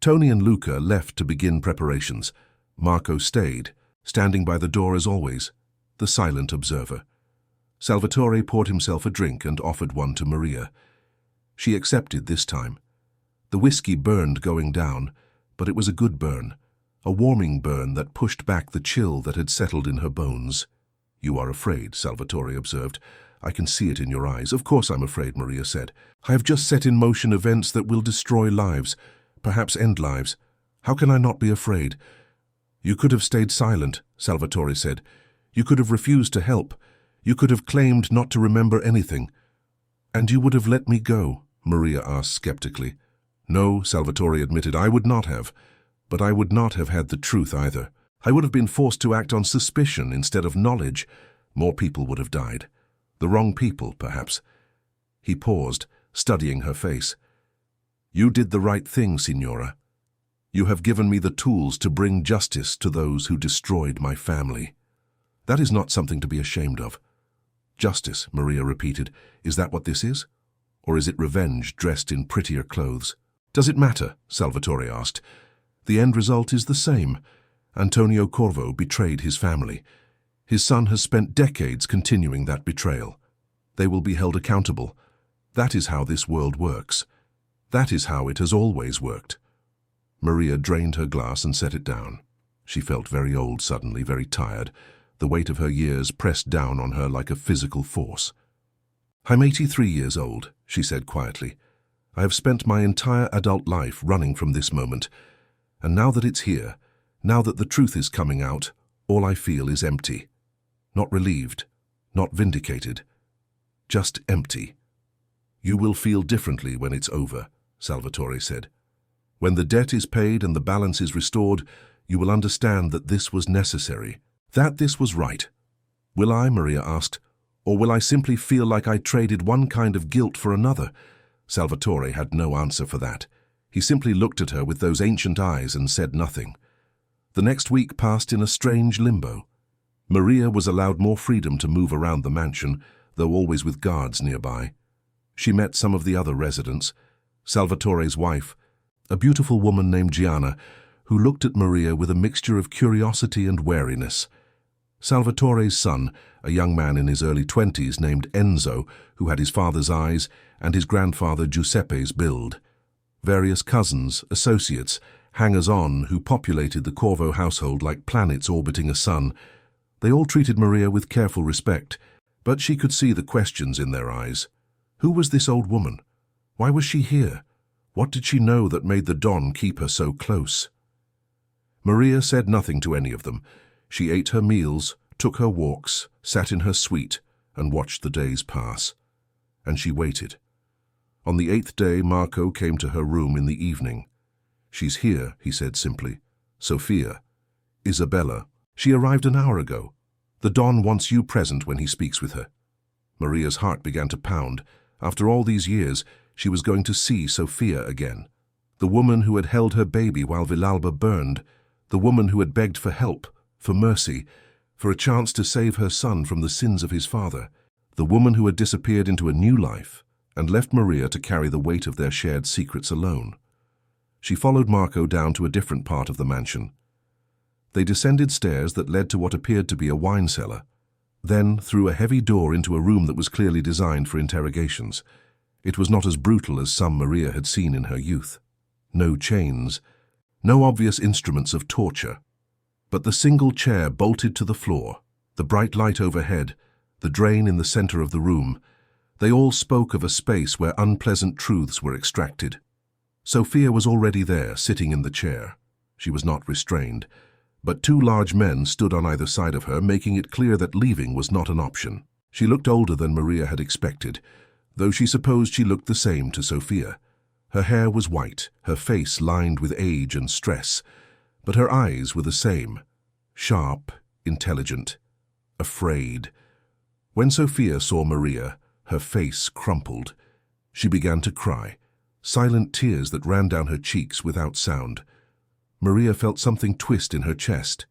Tony and Luca left to begin preparations. Marco stayed, standing by the door as always. the silent observer. Salvatore poured himself a drink and offered one to Maria. She accepted this time. The whiskey burned going down, but it was a good burn, a warming burn that pushed back the chill that had settled in her bones. "You are afraid," Salvatore observed. "I can see it in your eyes." "Of course I'm afraid," Maria said. "I have just set in motion events that will destroy lives, perhaps end lives. How can I not be afraid?" "You could have stayed silent," Salvatore said. "You could have refused to help. You could have claimed not to remember anything." "And you would have let me go?" Maria asked skeptically. "No," Salvatore admitted, "I would not have. But I would not have had the truth either. I would have been forced to act on suspicion instead of knowledge. More people would have died. The wrong people, perhaps." He paused, studying her face. "You did the right thing, Signora. You have given me the tools to bring justice to those who destroyed my family. That is not something to be ashamed of." "Justice," Maria repeated. "Is that what this is? Or is it revenge dressed in prettier clothes?" "Does it matter?" Salvatore asked. "The end result is the same. Antonio Corvo betrayed his family. His son has spent decades continuing that betrayal. They will be held accountable. That is how this world works. That is how it has always worked." Maria drained her glass and set it down. She felt very old suddenly, very tired. The weight of her years pressed down on her like a physical force. "I'm 83 years old," she said quietly. "I have spent my entire adult life running from this moment. And now that it's here, now that the truth is coming out, all I feel is empty. Not relieved, not vindicated, just empty." "You will feel differently when it's over," Salvatore said. "When the debt is paid and the balance is restored, you will understand that this was necessary, that this was right." "Will I?" Maria asked. "Or will I simply feel like I traded one kind of guilt for another?" Salvatore had no answer for that. He simply looked at her with those ancient eyes and said nothing. The next week passed in a strange limbo. Maria was allowed more freedom to move around the mansion, though always with guards nearby. She met some of the other residents, Salvatore's wife, a beautiful woman named Gianna, who looked at Maria with a mixture of curiosity and wariness. Salvatore's son, a young man in his early 20s named Enzo, who had his father's eyes and his grandfather Giuseppe's build. Various cousins, associates, hangers-on who populated the Corvo household like planets orbiting a sun. They all treated Maria with careful respect, but she could see the questions in their eyes. Who was this old woman? Why was she here? What did she know that made the Don keep her so close? Maria said nothing to any of them. She ate her meals, took her walks, sat in her suite, and watched the days pass. And she waited. On the 8th day, Marco came to her room in the evening. "She's here," he said simply. "Sophia. Isabella. She arrived an hour ago. The Don wants you present when he speaks with her." Maria's heart began to pound. After all these years, she was going to see Sophia again. The woman who had held her baby while Villalba burned. The woman who had begged for help, for mercy, for a chance to save her son from the sins of his father. The woman who had disappeared into a new life and left Maria to carry the weight of their shared secrets alone. She followed Marco down to a different part of the mansion. They descended stairs that led to what appeared to be a wine cellar, then through a heavy door into a room that was clearly designed for interrogations. It was not as brutal as some Maria had seen in her youth. No chains, no obvious instruments of torture. But the single chair bolted to the floor, the bright light overhead, the drain in the center of the room, they all spoke of a space where unpleasant truths were extracted. Sophia was already there, sitting in the chair. She was not restrained, but two large men stood on either side of her, making it clear that leaving was not an option. She looked older than Maria had expected, though she supposed she looked the same to Sophia. Her hair was white, her face lined with age and stress, but her eyes were the same, sharp, intelligent, afraid. When Sophia saw Maria, her face crumpled. She began to cry, silent tears that ran down her cheeks without sound. Maria felt something twist in her chest.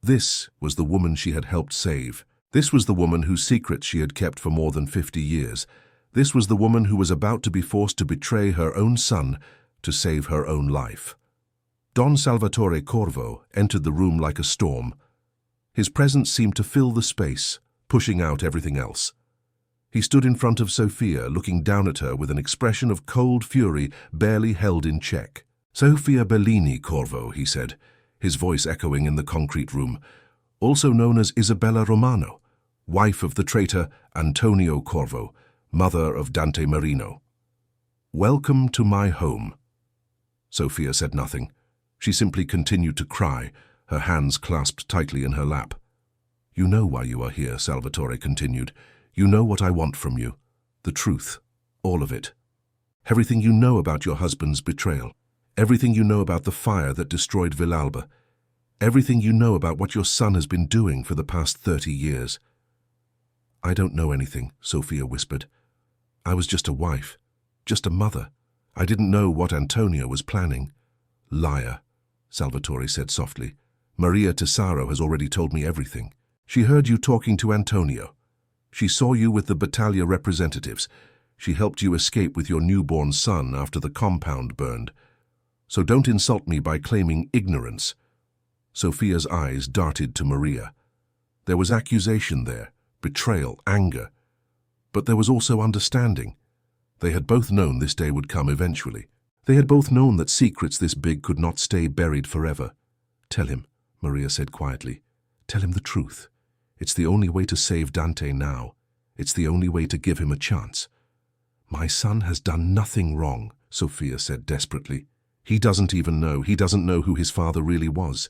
This was the woman she had helped save. This was the woman whose secrets she had kept for more than 50 years. This was the woman who was about to be forced to betray her own son to save her own life. Don Salvatore Corvo entered the room like a storm. His presence seemed to fill the space, pushing out everything else. He stood in front of Sofia, looking down at her with an expression of cold fury barely held in check. "Sofia Bellini Corvo," he said, his voice echoing in the concrete room, "also known as Isabella Romano, wife of the traitor Antonio Corvo, mother of Dante Marino. Welcome to my home." Sofia said nothing. She simply continued to cry, her hands clasped tightly in her lap. "You know why you are here," Salvatore continued. "You know what I want from you. The truth. All of it. Everything you know about your husband's betrayal. Everything you know about the fire that destroyed Villalba. Everything you know about what your son has been doing for the past 30 years. "I don't know anything," Sofia whispered. "I was just a wife, just a mother. I didn't know what Antonio was planning." "Liar," Salvatore said softly. "Maria Tesaro has already told me everything. She heard you talking to Antonio. She saw you with the battaglia representatives. She helped you escape with your newborn son after the compound burned. So don't insult me by claiming ignorance." Sofia's eyes darted to Maria. There was accusation there, betrayal, anger. But there was also understanding. They had both known this day would come eventually. They had both known that secrets this big could not stay buried forever. "Tell him," Maria said quietly. "Tell him the truth. It's the only way to save Dante now. It's the only way to give him a chance." "My son has done nothing wrong," Sofia said desperately. "He doesn't even know. He doesn't know who his father really was.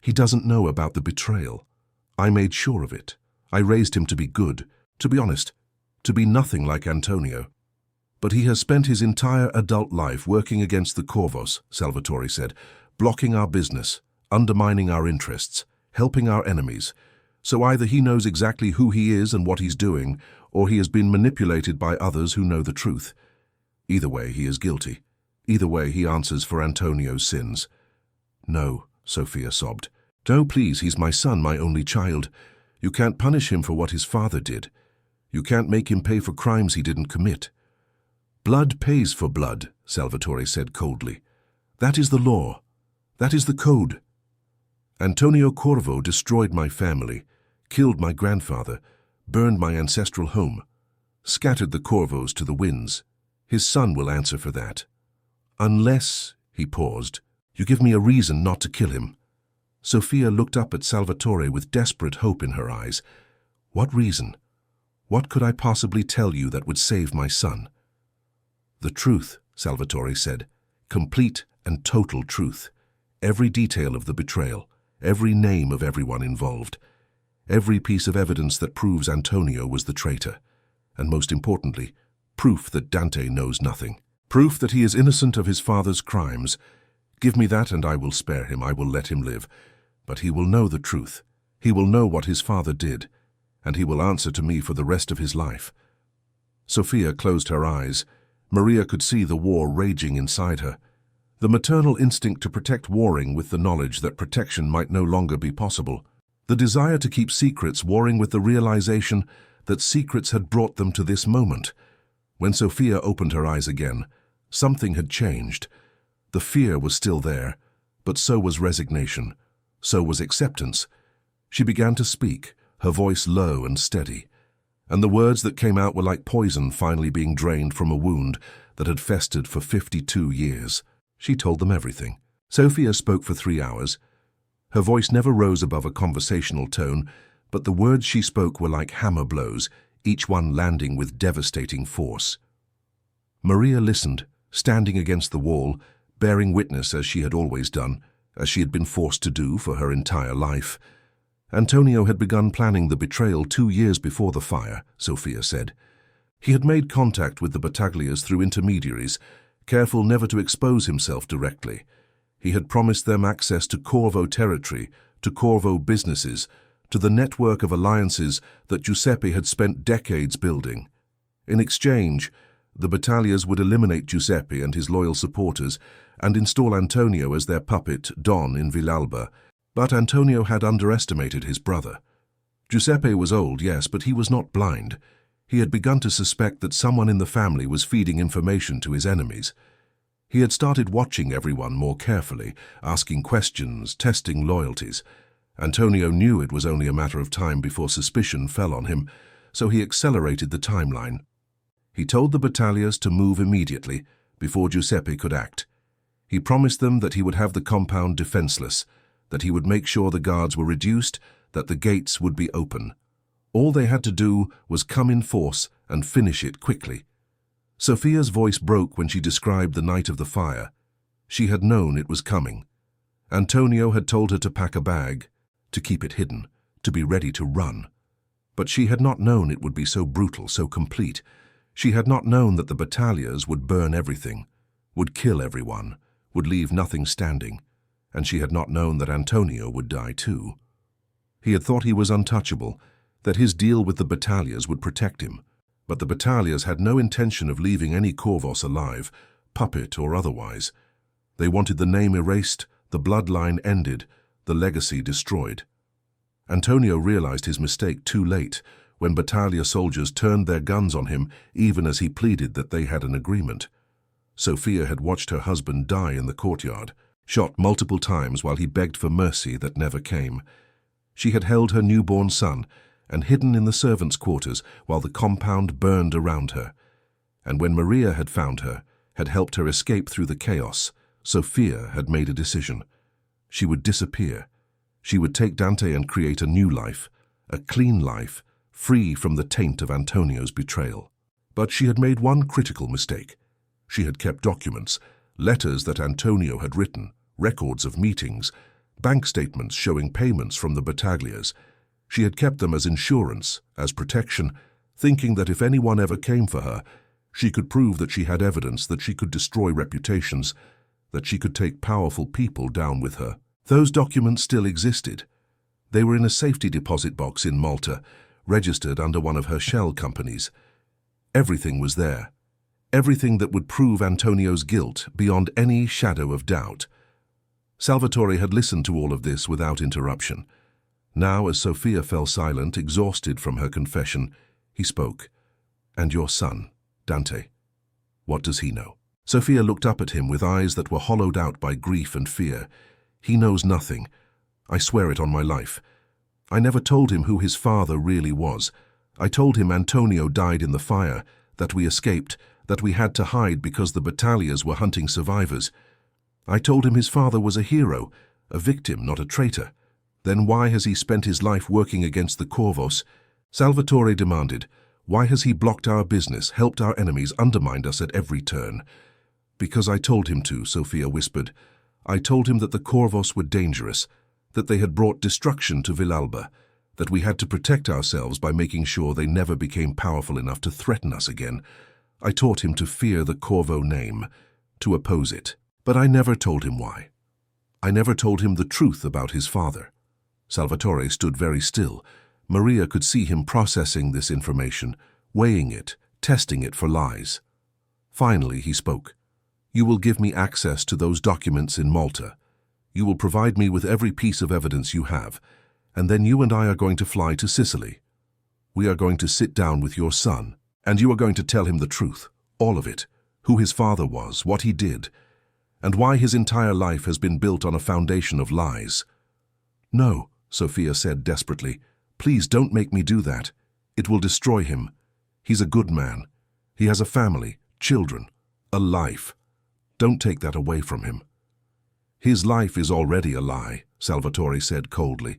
He doesn't know about the betrayal. I made sure of it. I raised him to be good, to be honest, to be nothing like Antonio. But he has spent his entire adult life working against the Corvos," Salvatore said, "blocking our business, undermining our interests, helping our enemies. So either he knows exactly who he is and what he's doing, or he has been manipulated by others who know the truth. Either way, he is guilty. Either way, he answers for Antonio's sins." "No," Sofia sobbed. "No, please, he's my son, my only child. You can't punish him for what his father did. You can't make him pay for crimes he didn't commit." "Blood pays for blood," Salvatore said coldly. "That is the law. That is the code. Antonio Corvo destroyed my family, killed my grandfather, burned my ancestral home, scattered the Corvos to the winds. His son will answer for that. Unless," he paused, "you give me a reason not to kill him." Sofia looked up at Salvatore with desperate hope in her eyes. "What reason? What could I possibly tell you that would save my son?" "The truth," Salvatore said. "Complete and total truth. Every detail of the betrayal, every name of everyone involved, every piece of evidence that proves Antonio was the traitor, and most importantly, proof that Dante knows nothing. Proof that he is innocent of his father's crimes. Give me that and I will spare him, I will let him live. But he will know the truth. He will know what his father did, and he will answer to me for the rest of his life." Sofia closed her eyes. Maria could see the war raging inside her. The maternal instinct to protect warring with the knowledge that protection might no longer be possible. The desire to keep secrets warring with the realization that secrets had brought them to this moment. When Sofia opened her eyes again, something had changed. The fear was still there, but so was resignation. So was acceptance. She began to speak, her voice low and steady, and the words that came out were like poison finally being drained from a wound that had festered for 52 years. She told them everything. Sofia spoke for 3 hours. Her voice never rose above a conversational tone, but the words she spoke were like hammer blows, each one landing with devastating force. Maria listened, standing against the wall, bearing witness as she had always done, as she had been forced to do for her entire life. Antonio had begun planning the betrayal 2 years before the fire, Sofia said. He had made contact with the Battaglias through intermediaries, careful never to expose himself directly. He had promised them access to Corvo territory, to Corvo businesses, to the network of alliances that Giuseppe had spent decades building. In exchange, the Battaglias would eliminate Giuseppe and his loyal supporters and install Antonio as their puppet, Don, in Villalba. But Antonio had underestimated his brother. Giuseppe was old, yes, but he was not blind. He had begun to suspect that someone in the family was feeding information to his enemies. He had started watching everyone more carefully, asking questions, testing loyalties. Antonio knew it was only a matter of time before suspicion fell on him, so he accelerated the timeline. He told the battalions to move immediately, before Giuseppe could act. He promised them that he would have the compound defenseless, that he would make sure the guards were reduced, that the gates would be open. All they had to do was come in force and finish it quickly. Sophia's voice broke when she described the night of the fire. She had known it was coming. Antonio had told her to pack a bag, to keep it hidden, to be ready to run. But she had not known it would be so brutal, so complete. She had not known that the battalions would burn everything, would kill everyone, would leave nothing standing, and she had not known that Antonio would die too. He had thought he was untouchable, that his deal with the battalions would protect him, but the battalions had no intention of leaving any Corvos alive, puppet or otherwise. They wanted the name erased, the bloodline ended, the legacy destroyed. Antonio realized his mistake too late, when battalion soldiers turned their guns on him even as he pleaded that they had an agreement. Sophia had watched her husband die in the courtyard, shot multiple times while he begged for mercy that never came. She had held her newborn son and hidden in the servants' quarters while the compound burned around her. And when Maria had found her, had helped her escape through the chaos, Sophia had made a decision. She would disappear. She would take Dante and create a new life, a clean life, free from the taint of Antonio's betrayal. But she had made one critical mistake. She had kept documents, letters that Antonio had written, records of meetings, bank statements showing payments from the battaglias. She had kept them as insurance, as protection, thinking that if anyone ever came for her, she could prove that she had evidence, that she could destroy reputations, that she could take powerful people down with her. Those documents still existed. They were in a safety deposit box in Malta, registered under one of her shell companies. Everything was there. Everything that would prove Antonio's guilt beyond any shadow of doubt. Salvatore had listened to all of this without interruption. Now, as Sophia fell silent, exhausted from her confession, he spoke. "And your son, Dante, what does he know?" Sophia looked up at him with eyes that were hollowed out by grief and fear. "He knows nothing. I swear it on my life. I never told him who his father really was. I told him Antonio died in the fire, that we escaped, that we had to hide because the battalions were hunting survivors. I told him his father was a hero, a victim, not a traitor. Then why has he spent his life working against the Corvos?" Salvatore demanded. "Why has he blocked our business, helped our enemies, undermined us at every turn?" "Because I told him to," Sophia whispered. "I told him that the Corvos were dangerous, that they had brought destruction to Villalba, that we had to protect ourselves by making sure they never became powerful enough to threaten us again. I taught him to fear the Corvo name, to oppose it. But I never told him why. I never told him the truth about his father." Salvatore stood very still. Maria could see him processing this information, weighing it, testing it for lies. Finally, he spoke. "You will give me access to those documents in Malta. You will provide me with every piece of evidence you have, and then you and I are going to fly to Sicily. We are going to sit down with your son, and you are going to tell him the truth, all of it, who his father was, what he did, and why his entire life has been built on a foundation of lies." "No," Sophia said desperately. "Please don't make me do that. It will destroy him. He's a good man. He has a family, children, a life. Don't take that away from him." "His life is already a lie," Salvatore said coldly,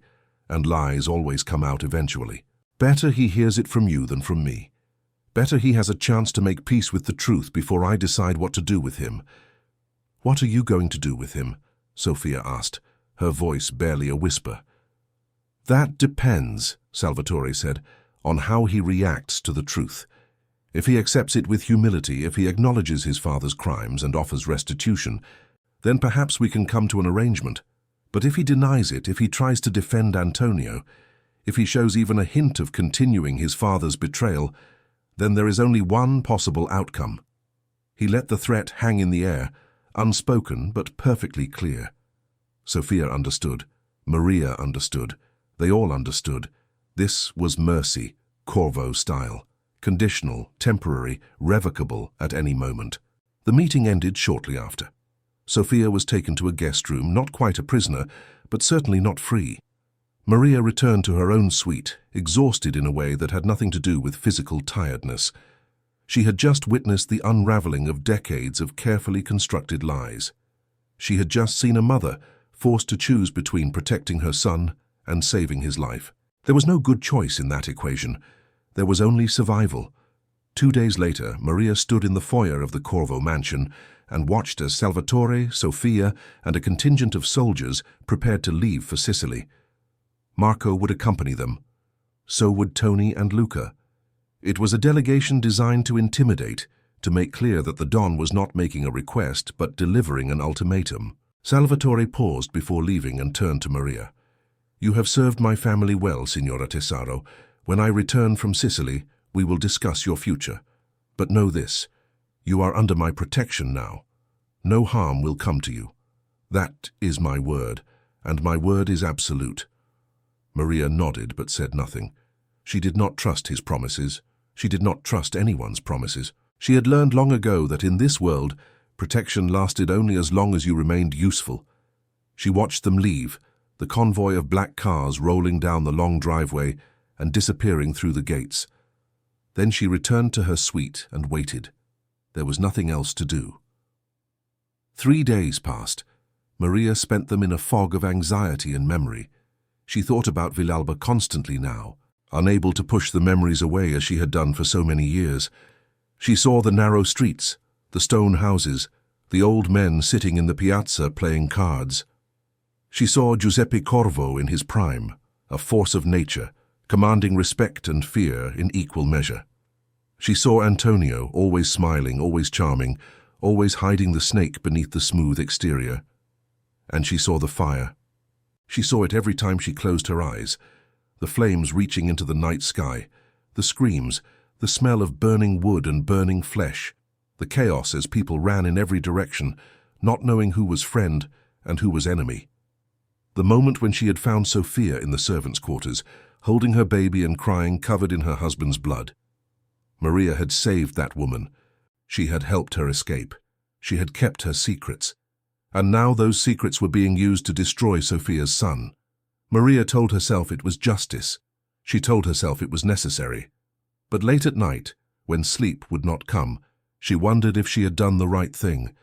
"and lies always come out eventually. Better he hears it from you than from me. Better he has a chance to make peace with the truth before I decide what to do with him." "What are you going to do with him?" Sophia asked, her voice barely a whisper. "That depends," Salvatore said, "on how he reacts to the truth. If he accepts it with humility, if he acknowledges his father's crimes and offers restitution, then perhaps we can come to an arrangement. But if he denies it, if he tries to defend Antonio, if he shows even a hint of continuing his father's betrayal, then there is only one possible outcome." He let the threat hang in the air, unspoken but perfectly clear. Sophia understood. Maria understood. They all understood. This was mercy, Corvo style. Conditional, temporary, revocable at any moment. The meeting ended shortly after. Sophia was taken to a guest room, not quite a prisoner, but certainly not free. Maria returned to her own suite, exhausted in a way that had nothing to do with physical tiredness. She had just witnessed the unraveling of decades of carefully constructed lies. She had just seen a mother forced to choose between protecting her son and saving his life. There was no good choice in that equation. There was only survival. 2 days later, Maria stood in the foyer of the Corvo mansion and watched as Salvatore, Sofia, and a contingent of soldiers prepared to leave for Sicily. Marco would accompany them. So would Tony and Luca. It was a delegation designed to intimidate, to make clear that the Don was not making a request but delivering an ultimatum. Salvatore paused before leaving and turned to Maria. "You have served my family well, Signora Tesaro. When I return from Sicily, we will discuss your future. But know this, you are under my protection now. No harm will come to you. That is my word, and my word is absolute." Maria nodded but said nothing. She did not trust his promises. She did not trust anyone's promises. She had learned long ago that in this world, protection lasted only as long as you remained useful. She watched them leave, the convoy of black cars rolling down the long driveway and disappearing through the gates. Then she returned to her suite and waited. There was nothing else to do. 3 days passed. Maria spent them in a fog of anxiety and memory. She thought about Villalba constantly now, unable to push the memories away as she had done for so many years. She saw the narrow streets, the stone houses, the old men sitting in the piazza playing cards. She saw Giuseppe Corvo in his prime, a force of nature, commanding respect and fear in equal measure. She saw Antonio, always smiling, always charming, always hiding the snake beneath the smooth exterior. And she saw the fire. She saw it every time she closed her eyes, the flames reaching into the night sky, the screams, the smell of burning wood and burning flesh, the chaos as people ran in every direction, not knowing who was friend and who was enemy. The moment when she had found Sofia in the servants' quarters, holding her baby and crying, covered in her husband's blood. Maria had saved that woman. She had helped her escape. She had kept her secrets. And now those secrets were being used to destroy Sofia's son. Maria told herself it was justice. She told herself it was necessary. But late at night, when sleep would not come, she wondered if she had done the right thing.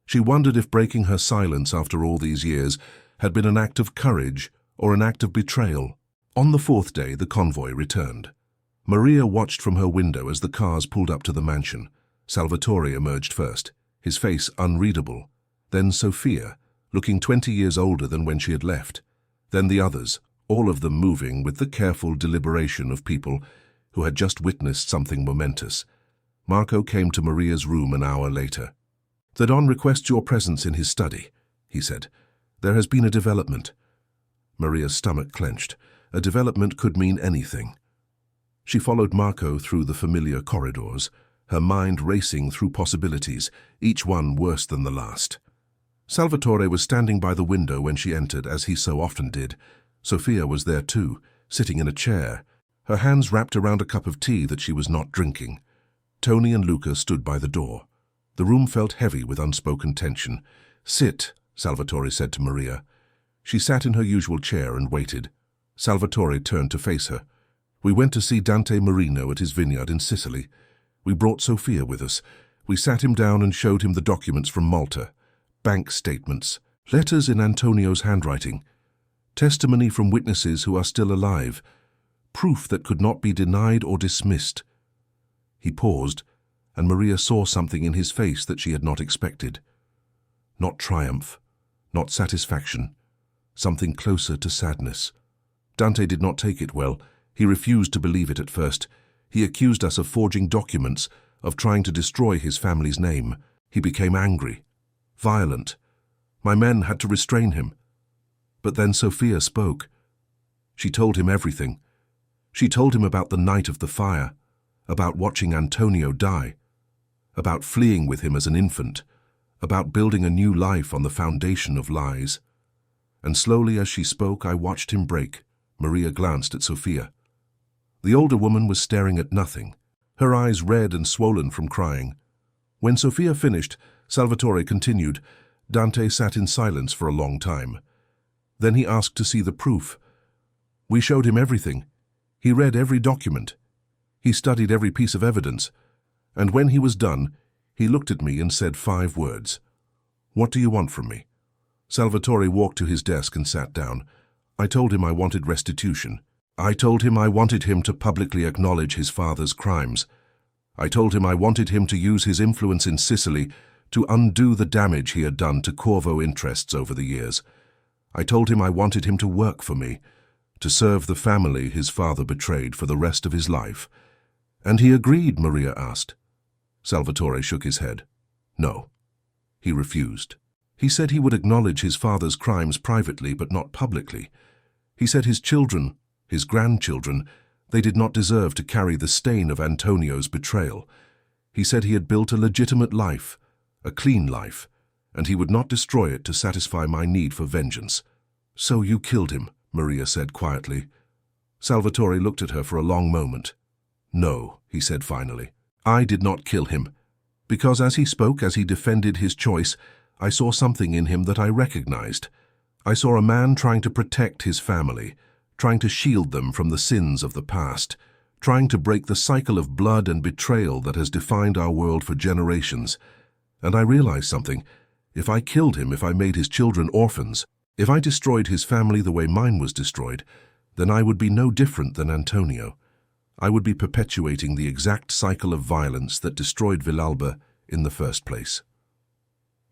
She wondered if breaking her silence after all these years had been an act of courage or an act of betrayal. On the 4th day, the convoy returned. Maria watched from her window as the cars pulled up to the mansion. Salvatore emerged first, his face unreadable. Then Sofia, looking 20 years older than when she had left. Then the others, all of them moving with the careful deliberation of people who had just witnessed something momentous. Marco came to Maria's room an hour later. "The Don requests your presence in his study," he said. "There has been a development." Maria's stomach clenched. A development could mean anything. She followed Marco through the familiar corridors, her mind racing through possibilities, each one worse than the last. Salvatore was standing by the window when she entered, as he so often did. Sofia was there too, sitting in a chair, her hands wrapped around a cup of tea that she was not drinking. Tony and Luca stood by the door. The room felt heavy with unspoken tension. "Sit," Salvatore said to Maria. She sat in her usual chair and waited. Salvatore turned to face her. "We went to see Dante Marino at his vineyard in Sicily. We brought Sofia with us. We sat him down and showed him the documents from Malta. Bank statements, letters in Antonio's handwriting, testimony from witnesses who are still alive, proof that could not be denied or dismissed." He paused, and Maria saw something in his face that she had not expected. Not triumph, not satisfaction, something closer to sadness. Dante did not take it well. He refused to believe it at first. He accused us of forging documents, of trying to destroy his family's name. He became angry, violent. My men had to restrain him. But then Sofia spoke. She told him everything. She told him about the night of the fire, about watching Antonio die, about fleeing with him as an infant, about building a new life on the foundation of lies. And slowly as she spoke, I watched him break. Maria glanced at Sofia. The older woman was staring at nothing, her eyes red and swollen from crying. When Sofia finished, Salvatore continued. Dante sat in silence for a long time. Then he asked to see the proof. We showed him everything. He read every document. He studied every piece of evidence. And when he was done, he looked at me and said 5 words. What do you want from me? Salvatore walked to his desk and sat down. I told him I wanted restitution. I told him I wanted him to publicly acknowledge his father's crimes. I told him I wanted him to use his influence in Sicily to undo the damage he had done to Corvo interests over the years. I told him I wanted him to work for me, to serve the family his father betrayed for the rest of his life. And he agreed, Maria asked. Salvatore shook his head. No. He refused. He said he would acknowledge his father's crimes privately but not publicly. He said his children, his grandchildren, they did not deserve to carry the stain of Antonio's betrayal. He said he had built a legitimate life, a clean life, and he would not destroy it to satisfy my need for vengeance. So you killed him, Maria said quietly. Salvatore looked at her for a long moment. No, he said finally. I did not kill him. Because as he spoke, as he defended his choice, I saw something in him that I recognized. I saw a man trying to protect his family, trying to shield them from the sins of the past, trying to break the cycle of blood and betrayal that has defined our world for generations. And I realized something. If I killed him, if I made his children orphans, if I destroyed his family the way mine was destroyed, then I would be no different than Antonio. I would be perpetuating the exact cycle of violence that destroyed Villalba in the first place.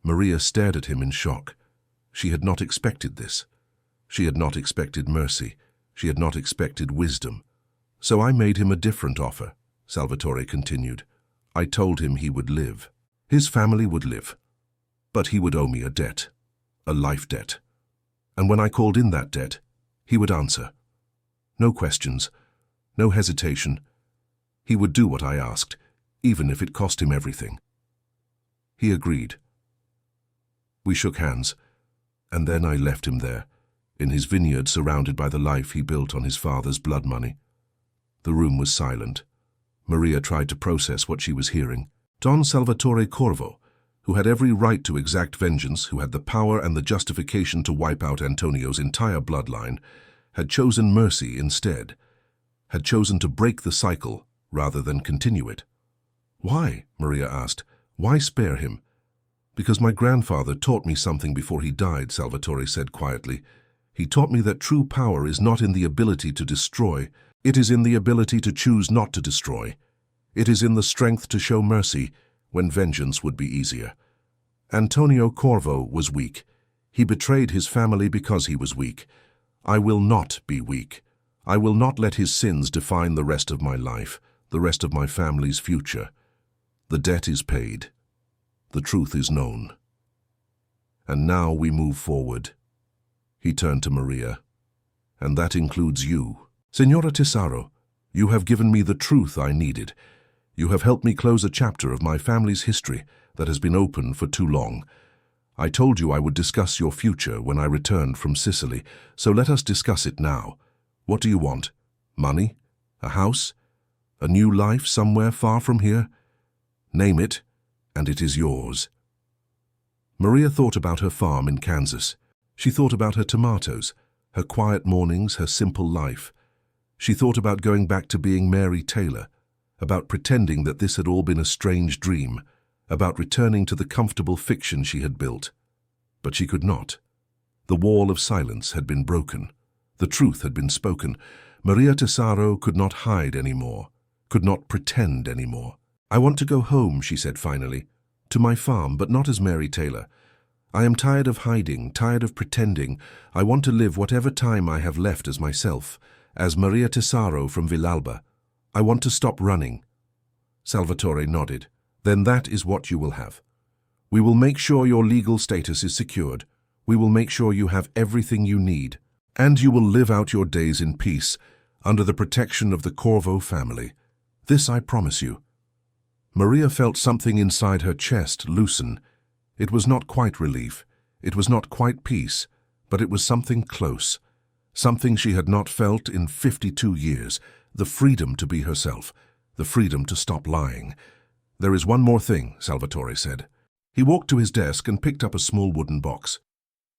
Maria stared at him in shock. She had not expected this. She had not expected mercy. She had not expected wisdom. So I made him a different offer, Salvatore continued. I told him he would live. His family would live. But he would owe me a debt, a life debt. And when I called in that debt, he would answer. No questions, no hesitation. He would do what I asked, even if it cost him everything. He agreed. We shook hands, and then I left him there, in his vineyard surrounded by the life he built on his father's blood money. The room was silent. Maria tried to process what she was hearing. Don Salvatore Corvo, who had every right to exact vengeance, who had the power and the justification to wipe out Antonio's entire bloodline, had chosen mercy instead, had chosen to break the cycle rather than continue it. Why? Maria asked. Why spare him? Because my grandfather taught me something before he died, Salvatore said quietly. He taught me that true power is not in the ability to destroy, it is in the ability to choose not to destroy. It is in the strength to show mercy when vengeance would be easier. Antonio Corvo was weak. He betrayed his family because he was weak. I will not be weak. I will not let his sins define the rest of my life, the rest of my family's future. The debt is paid. The truth is known. And now we move forward. He turned to Maria. And that includes you. Signora Tesaro, you have given me the truth I needed. You have helped me close a chapter of my family's history that has been open for too long. I told you I would discuss your future when I returned from Sicily, so let us discuss it now. What do you want? Money? A house? A new life somewhere far from here? Name it, and it is yours. Maria thought about her farm in Kansas. She thought about her tomatoes, her quiet mornings, her simple life. She thought about going back to being Mary Taylor, about pretending that this had all been a strange dream, about returning to the comfortable fiction she had built. But she could not. The wall of silence had been broken. The truth had been spoken. Maria Tesaro could not hide anymore, could not pretend anymore. I want to go home, she said finally, to my farm, but not as Mary Taylor. I am tired of hiding, tired of pretending. I want to live whatever time I have left as myself, as Maria Tesaro from Villalba. I want to stop running. Salvatore nodded. Then that is what you will have. We will make sure your legal status is secured. We will make sure you have everything you need. And you will live out your days in peace, under the protection of the Corvo family. This I promise you. Maria felt something inside her chest loosen. It was not quite relief. It was not quite peace, but it was something close. Something she had not felt in 52 years. The freedom to be herself. The freedom to stop lying. There is one more thing, Salvatore said. He walked to his desk and picked up a small wooden box.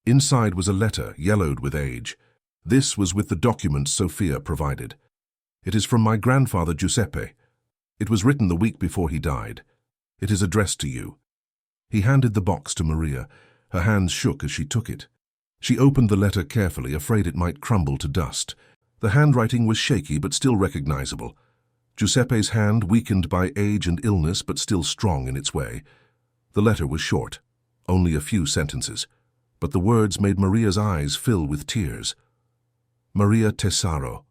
Inside was a letter, yellowed with age. This was with the documents Sophia provided. It is from my grandfather Giuseppe. It was written the week before he died. It is addressed to you. He handed the box to Maria. Her hands shook as she took it. She opened the letter carefully, afraid it might crumble to dust. The handwriting was shaky but still recognizable. Giuseppe's hand, weakened by age and illness but still strong in its way. The letter was short, only a few sentences, but the words made Maria's eyes fill with tears. Maria Tesaro.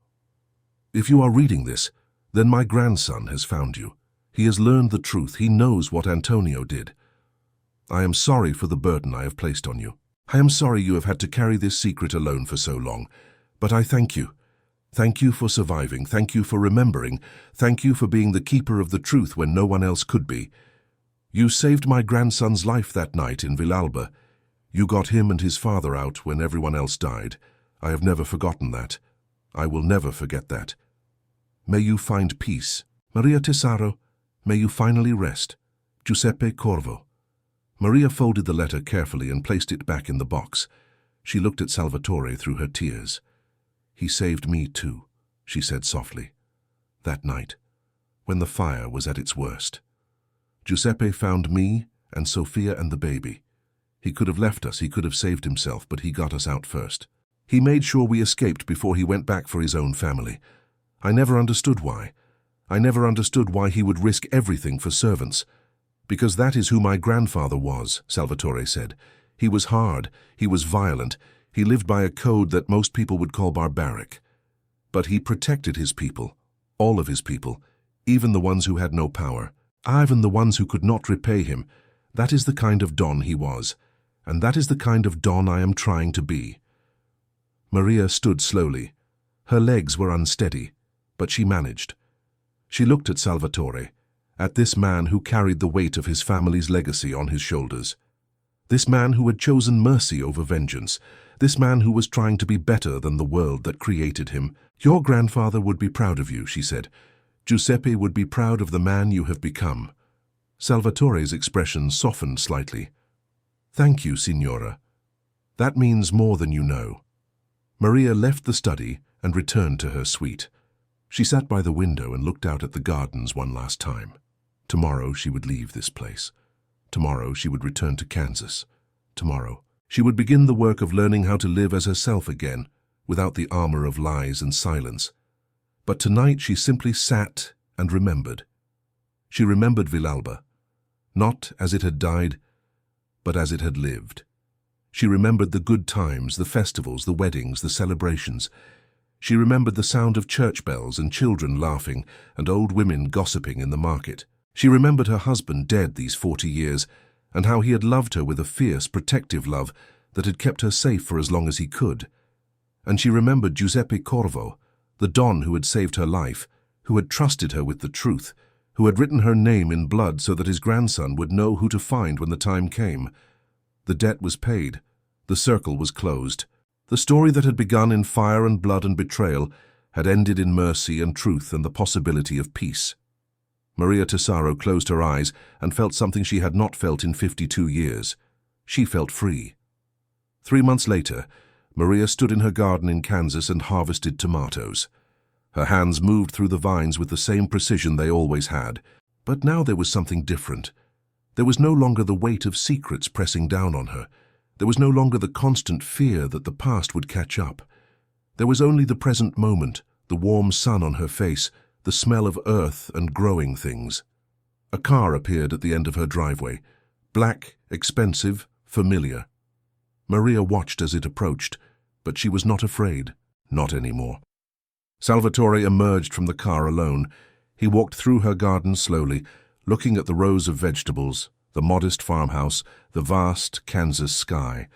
If you are reading this, then my grandson has found you. He has learned the truth. He knows what Antonio did. I am sorry for the burden I have placed on you. I am sorry you have had to carry this secret alone for so long, but I thank you. Thank you for surviving. Thank you for remembering. Thank you for being the keeper of the truth when no one else could be. You saved my grandson's life that night in Villalba. You got him and his father out when everyone else died. I have never forgotten that. I will never forget that. May you find peace. Maria Tesaro, may you finally rest. Giuseppe Corvo. Maria folded the letter carefully and placed it back in the box. She looked at Salvatore through her tears. He saved me too, she said softly. That night, when the fire was at its worst. Giuseppe found me and Sophia and the baby. He could have left us, he could have saved himself, but he got us out first. He made sure we escaped before he went back for his own family. I never understood why. I never understood why he would risk everything for servants. Because that is who my grandfather was, Salvatore said. He was hard, he was violent, he lived by a code that most people would call barbaric. But he protected his people, all of his people, even the ones who had no power, even the ones who could not repay him. That is the kind of Don he was, and that is the kind of Don I am trying to be. Maria stood slowly. Her legs were unsteady, but she managed. She looked at Salvatore, at this man who carried the weight of his family's legacy on his shoulders. This man who had chosen mercy over vengeance. This man who was trying to be better than the world that created him. Your grandfather would be proud of you, she said. Giuseppe would be proud of the man you have become. Salvatore's expression softened slightly. Thank you, Signora. That means more than you know. Maria left the study and returned to her suite. She sat by the window and looked out at the gardens one last time. Tomorrow she would leave this place. Tomorrow she would return to Kansas. Tomorrow she would begin the work of learning how to live as herself again, without the armor of lies and silence. But tonight she simply sat and remembered. She remembered Villalba, not as it had died, but as it had lived. She remembered the good times, the festivals, the weddings, the celebrations. She remembered the sound of church bells and children laughing and old women gossiping in the market. She remembered her husband dead these 40 years and how he had loved her with a fierce, protective love that had kept her safe for as long as he could. And she remembered Giuseppe Corvo, the Don who had saved her life, who had trusted her with the truth, who had written her name in blood so that his grandson would know who to find when the time came. The debt was paid. The circle was closed. The story that had begun in fire and blood and betrayal had ended in mercy and truth and the possibility of peace. Maria Tesaro closed her eyes and felt something she had not felt in 52 years. She felt free. 3 months later, Maria stood in her garden in Kansas and harvested tomatoes. Her hands moved through the vines with the same precision they always had. But now there was something different. There was no longer the weight of secrets pressing down on her. There was no longer the constant fear that the past would catch up. There was only the present moment, the warm sun on her face, the smell of earth and growing things. A car appeared at the end of her driveway. Black, expensive, familiar. Maria watched as it approached, but she was not afraid, not anymore. Salvatore emerged from the car alone. He walked through her garden slowly, looking at the rows of vegetables, the modest farmhouse, the vast Kansas sky.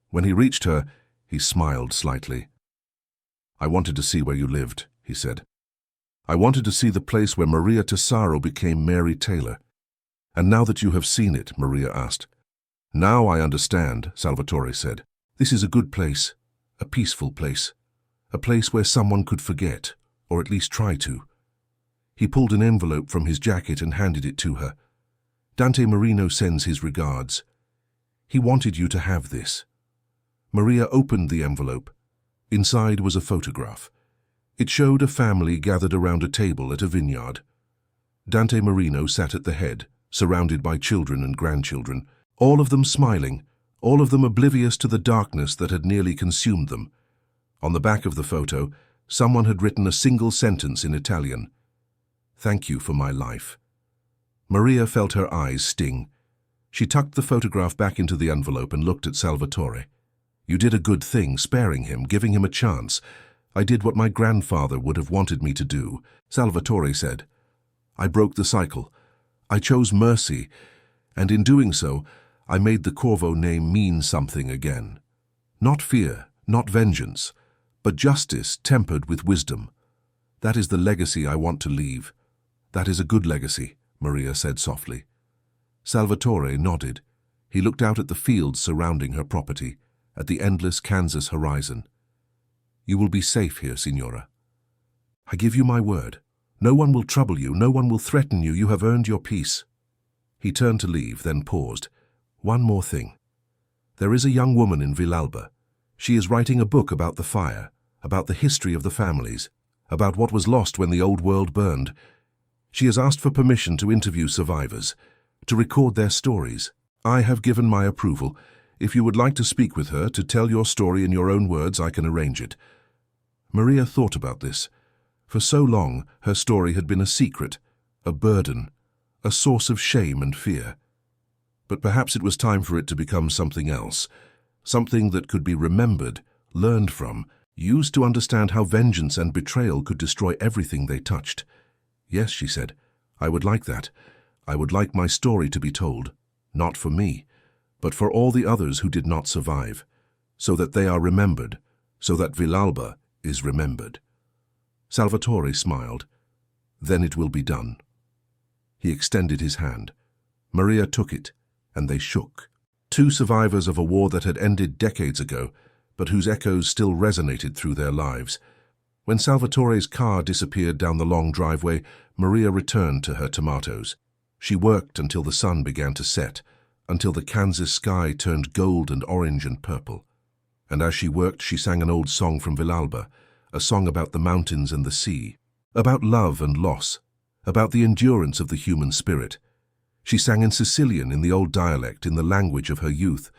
When he reached her, he smiled slightly. "I wanted to see where you lived," he said. "I wanted to see the place where Maria Tesaro became Mary Taylor." "And now that you have seen it," Maria asked. "Now I understand," Salvatore said. "This is a good place, a peaceful place, a place where someone could forget, or at least try to." He pulled an envelope from his jacket and handed it to her. "Dante Marino sends his regards. He wanted you to have this." Maria opened the envelope. Inside was a photograph. It showed a family gathered around a table at a vineyard. Dante Marino sat at the head, surrounded by children and grandchildren, all of them smiling, all of them oblivious to the darkness that had nearly consumed them. On the back of the photo, someone had written a single sentence in Italian: "Thank you for my life." Maria felt her eyes sting. She tucked the photograph back into the envelope and looked at Salvatore. "You did a good thing, sparing him, giving him a chance. I did what my grandfather would have wanted me to do," Salvatore said. "I broke the cycle. I chose mercy, and in doing so, I made the Corvo name mean something again. Not fear, not vengeance, but justice tempered with wisdom. That is the legacy I want to leave." "That is a good legacy," Maria said softly. Salvatore nodded. He looked out at the fields surrounding her property, at the endless Kansas horizon. "You will be safe here, Signora. I give you my word. No one will trouble you, no one will threaten you. You have earned your peace." He turned to leave, then paused. "One more thing. There is a young woman in Villalba. She is writing a book about the fire, about the history of the families, about what was lost when the old world burned. She has asked for permission to interview survivors, to record their stories. I have given my approval. If you would like to speak with her, to tell your story in your own words, I can arrange it." Maria thought about this. For so long, her story had been a secret, a burden, a source of shame and fear. But perhaps it was time for it to become something else, something that could be remembered, learned from, used to understand how vengeance and betrayal could destroy everything they touched. "Yes," she said, "I would like that. I would like my story to be told, not for me, but for all the others who did not survive, so that they are remembered, so that Villalba is remembered." Salvatore smiled. "Then it will be done." He extended his hand. Maria took it, and they shook. Two survivors of a war that had ended decades ago, but whose echoes still resonated through their lives. When Salvatore's car disappeared down the long driveway, Maria returned to her tomatoes. She worked until the sun began to set, until the Kansas sky turned gold and orange and purple. And as she worked, she sang an old song from Villalba, a song about the mountains and the sea, about love and loss, about the endurance of the human spirit. She sang in Sicilian, in the old dialect, in the language of her youth.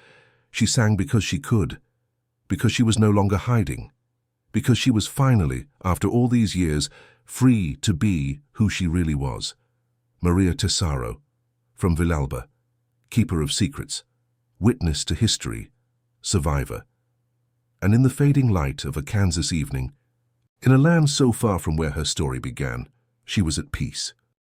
She sang because she could, because she was no longer hiding, because she was finally, after all these years, free to be who she really was. Maria Tesaro, from Villalba, keeper of secrets, witness to history, survivor. And in the fading light of a Kansas evening, in a land so far from where her story began, she was at peace.